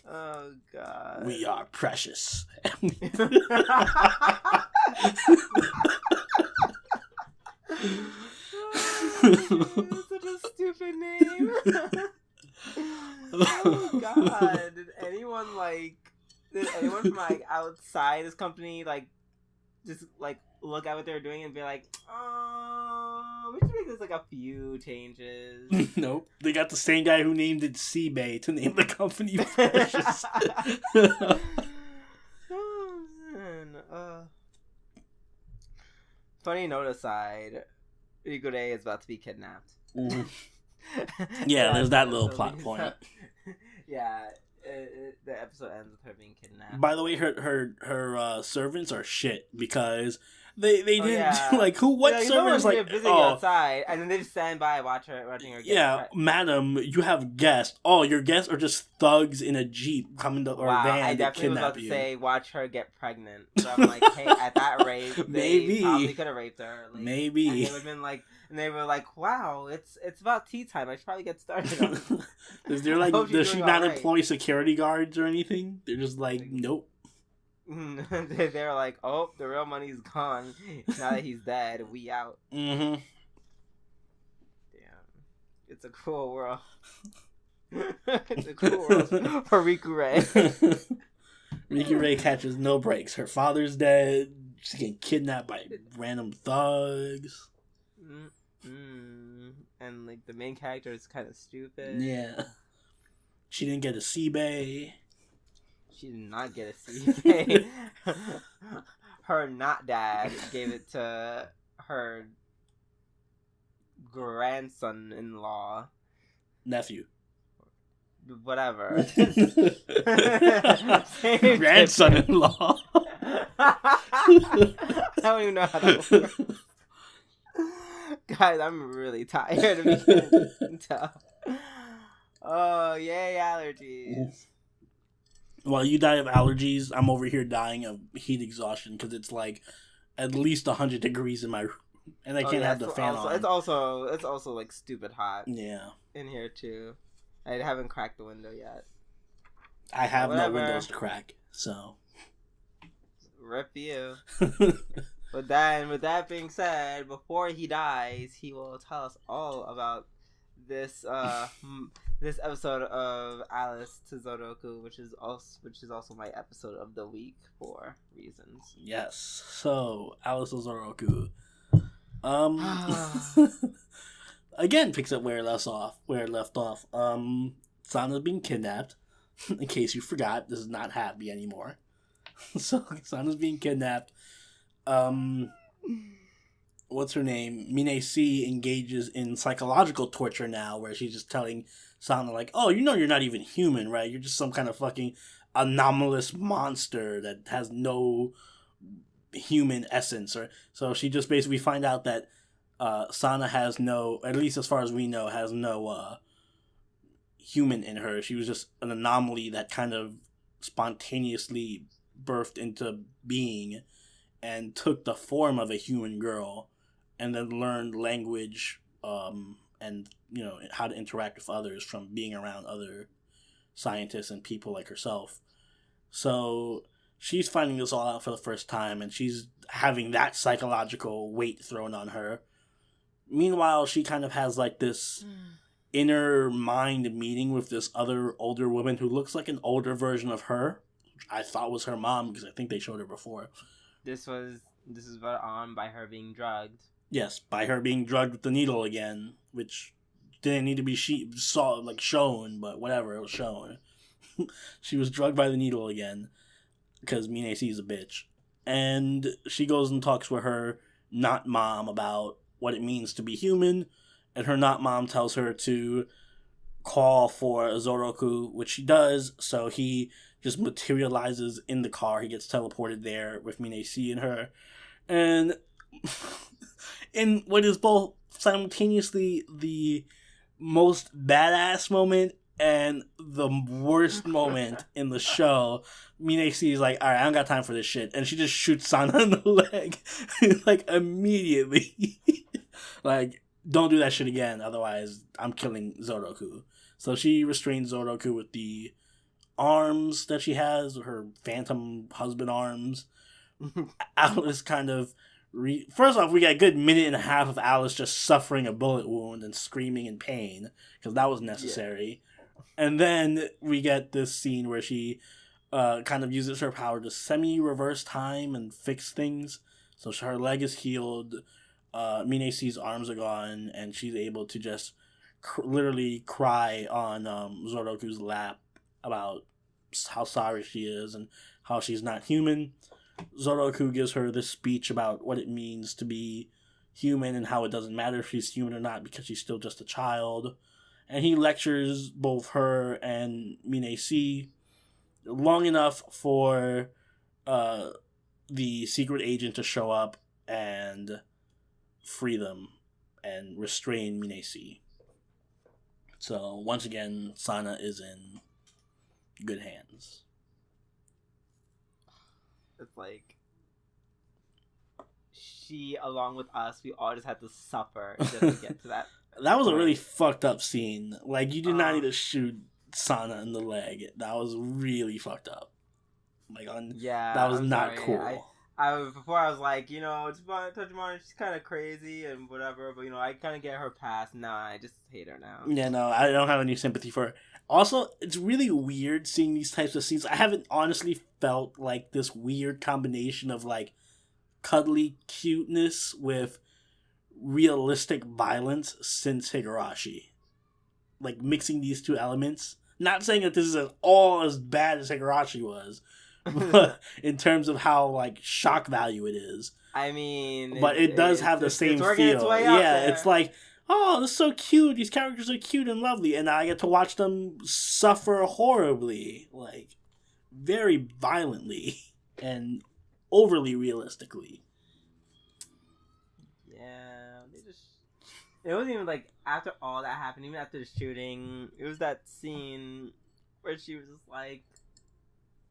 Oh god. We are Precious. Such a stupid name. Oh god. Did anyone from like outside this company like just like look at what they're doing and be like, we should make this like a few changes? Nope. They got the same guy who named it Seabay to name the company Precious. Oh man. Funny note aside, Rigure is about to be kidnapped. Mm-hmm. Yeah, there's that little plot point. Yeah, the episode ends with her being kidnapped. By the way, her servants are shit, because they didn't what servants like outside, and then they just stand by watching her get madam, you have guests. Oh, your guests are just thugs in a jeep coming to or van. I definitely was about to say watch her get pregnant. So I'm like, hey, at that rate, they probably could have raped her. Like, maybe. And they would have been like, and they were like, wow, it's about tea time. I should probably get started on it. Does she not employ security guards or anything? They're just like, nope. They're like, oh, the real money's gone. Now that he's dead, we out. Mm-hmm. Damn. It's a cruel world. It's a cruel world for Rikure. Rikure catches no breaks. Her father's dead. She's getting kidnapped by random thugs. And like the main character is kind of stupid. Yeah. She didn't get a Seabay. She did not get a CBA. Her not dad gave it to her grandson-in-law. Nephew. Whatever. Grandson-in-law. I don't even know how that works. Guys, I'm really tired of being tough. Oh, yay, allergies. While you die of allergies, I'm over here dying of heat exhaustion because it's like at least 100 degrees in my room, and I can't have the fan on. It's also like stupid hot. Yeah. In here too. I haven't cracked the window yet. I have no windows to crack, so. Rip you. But then, with that being said, before he dies, he will tell us all about this this episode of Alice to Zoroku, which is also my episode of the week for reasons. Yes. So Alice to Zoroku, again picks up where it left off. Sana's being kidnapped. In case you forgot, this is not happy anymore. So Sana's being kidnapped. What's her name? Minnie-C engages in psychological torture now, where she's just telling Sana like, "Oh, you know you're not even human, right? You're just some kind of fucking anomalous monster that has no human essence." Or so she just basically find out that Sana has no, at least as far as we know, has no human in her. She was just an anomaly that kind of spontaneously birthed into being and took the form of a human girl, and then learned language and how to interact with others from being around other scientists and people like herself. So she's finding this all out for the first time, and she's having that psychological weight thrown on her. Meanwhile, she kind of has like this inner mind meeting with this other older woman who looks like an older version of her, which I thought was her mom because I think they showed her before. This is brought on by her being drugged. Yes, by her being drugged with the needle again, which didn't need to be shown, but whatever, it was shown. She was drugged by the needle again because Minnie-C is a bitch, and she goes and talks with her not mom about what it means to be human, and her not mom tells her to call for Zoroku, which she does. So he just materializes in the car. He gets teleported there with Minnie-C and her. And in what is both simultaneously the most badass moment and the worst moment in the show, Minnie-C is like, alright, I don't got time for this shit. And she just shoots Sana in the leg. Like, immediately. Like, don't do that shit again, otherwise I'm killing Zoroku. So she restrains Zoroku with the arms that she has, her phantom husband arms. Alice kind of... First off, we got a good minute and a half of Alice just suffering a bullet wound and screaming in pain, because that was necessary. Yeah. And then we get this scene where she kind of uses her power to semi-reverse time and fix things. So her leg is healed, Minnie-C's arms are gone, and she's able to just literally cry on Zoroku's lap about how sorry she is and how she's not human. Zoroku gives her this speech about what it means to be human and how it doesn't matter if she's human or not because she's still just a child. And he lectures both her and Minnie-C long enough for the secret agent to show up and free them and restrain Minnie-C. So, once again, Sana is in good hands. It's like, she, along with us, we all just had to suffer just to get to that. That was a really fucked up scene. Like, you did not need to shoot Sana in the leg. That was really fucked up. Like, that was not cool. Before I was like, just want to touch her, she's kind of crazy and whatever, but I kind of get her past. Nah, I just hate her now. Yeah, no, I don't have any sympathy for her. Also, it's really weird seeing these types of scenes. I haven't honestly felt like this weird combination of like cuddly cuteness with realistic violence since Higurashi. Like mixing these two elements. Not saying that this is at all as bad as Higurashi was. But in terms of how like shock value it is. I mean, but it does have the same feel. Yeah, it's like, oh, this is so cute. These characters are cute and lovely, and I get to watch them suffer horribly, like very violently and overly realistically. Yeah, they just it wasn't even like after all that happened, even after the shooting, it was that scene where she was just like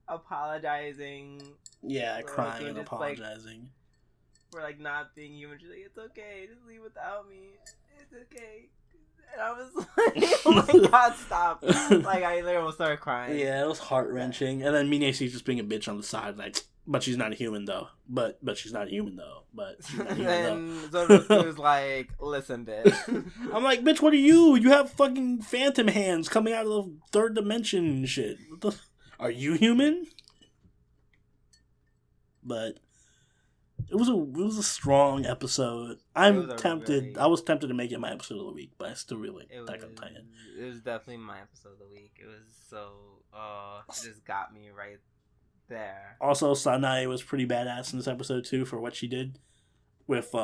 apologizing. Yeah, crying and just, apologizing. Like, for like not being human. She's like, it's okay, just leave without me. It's okay. And I was like, oh my god, stop. Like, I literally almost started crying. Yeah, it was heart-wrenching. And then Minnie-C's just being a bitch on the side, like, but she's not a human, though. But she's not a human, though. But she's not a human, though. And so was like, listen, bitch. I'm like, bitch, what are you? You have fucking phantom hands coming out of the third dimension and shit. Are you human? But it was a strong episode. I was tempted to make it my episode of the week, but I still really not gonna play it. It was definitely my episode of the week. It was so it just got me right there. Also, Sanae was pretty badass in this episode too for what she did with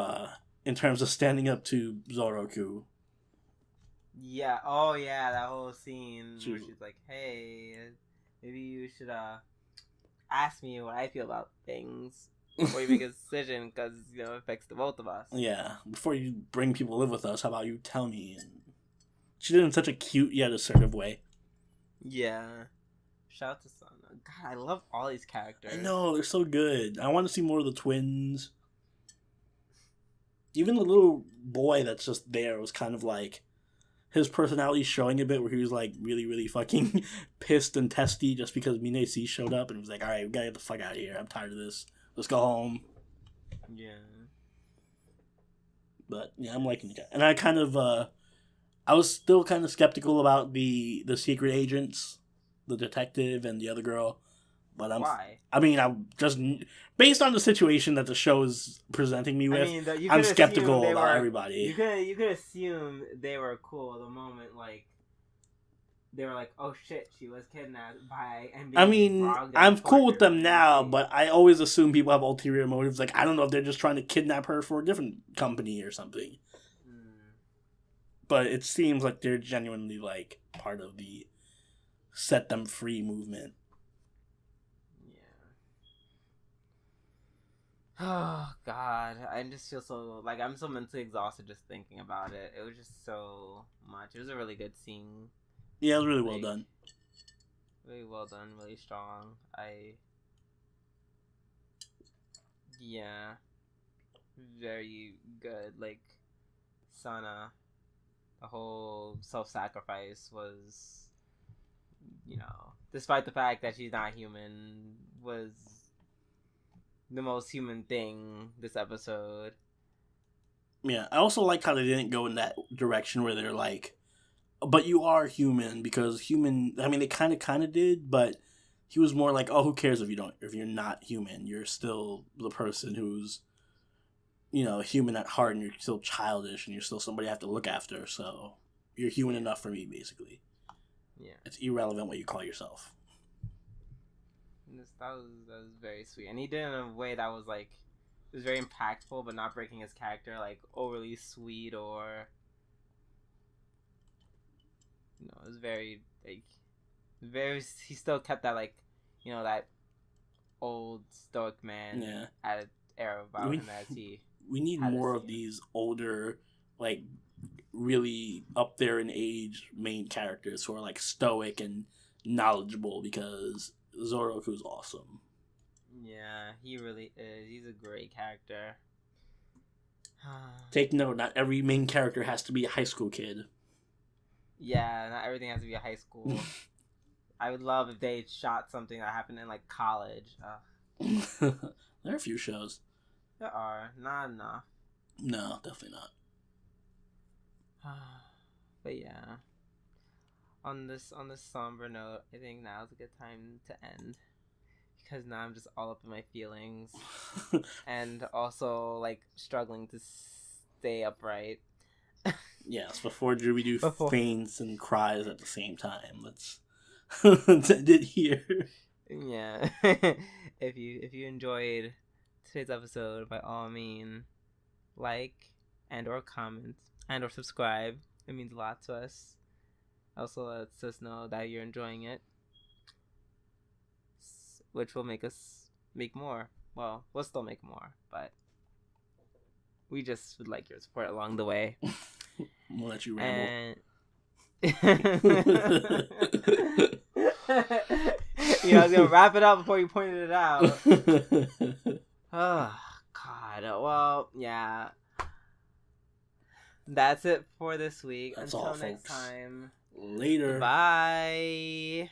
in terms of standing up to Zoroku. Yeah. Oh yeah, that whole scene where she's like, "Hey, maybe you should ask me what I feel about things before you make a decision, because it affects the both of us." Yeah, before you bring people to live with us, how about you tell me? And she did it in such a cute yet assertive way. Yeah. Shout out to Sana. God, I love all these characters. I know, they're so good. I want to see more of the twins. Even the little boy that's just there was kind of like his personality showing a bit, where he was like really, really fucking pissed and testy just because Minnie-C showed up and he was like, alright, we gotta get the fuck out of here. I'm tired of this. Let's go home. Yeah. But yeah, I'm liking it. And I kind of I was still kind of skeptical about the secret agents, the detective and the other girl. But why? I mean, I'm just based on the situation that the show is presenting me with. I'm skeptical about everybody. You could assume they were cool the moment like they were like, oh shit, she was kidnapped by. I mean, I'm cool with them now, but I always assume people have ulterior motives. Like, I don't know if they're just trying to kidnap her for a different company or something. But it seems like they're genuinely like part of the set them free movement. Oh God, I just feel so like I'm so mentally exhausted just thinking about it. It was just so much. It was a really good scene. Yeah, it was really well done. Really well done, really strong. Yeah, very good. Like Sana, the whole self-sacrifice was, despite the fact that she's not human, was the most human thing this episode. Yeah, I also like how they didn't go in that direction where they're like, but you are human, because human, I mean, they kind of did, but he was more like, oh, who cares if you're not human? You're still the person who's, human at heart, and you're still childish, and you're still somebody I have to look after, so you're human enough for me, basically. Yeah. It's irrelevant what you call yourself. That was very sweet, and he did it in a way that was like, it was very impactful, but not breaking his character like overly sweet or, it was very like, he still kept that like, that old stoic man era about him as he. We need more of these older, like, really up there in age main characters who are like stoic and knowledgeable, because Zoroku's awesome. Yeah, he really is. He's a great character. Take note, not every main character has to be a high school kid. Yeah, not everything has to be a high school. I would love if they shot something that happened in like college. There are a few shows. There are. Not enough. No, definitely not. But yeah. On this somber note, I think now's a good time to end, because now I'm just all up in my feelings and also like struggling to stay upright. Yes, before Drew do faints and cries at the same time. Let's end it here. Yeah. If you enjoyed today's episode, by all means, like and or comment and or subscribe. It means a lot to us. Also lets us know that you're enjoying it, which will make us make more. Well, we'll still make more, but we just would like your support along the way. I'm gonna let you ramble. And I was gonna wrap it up before you pointed it out. Oh God. Well, yeah. That's it for this week. That's Until all, next folks. time. Later. Bye.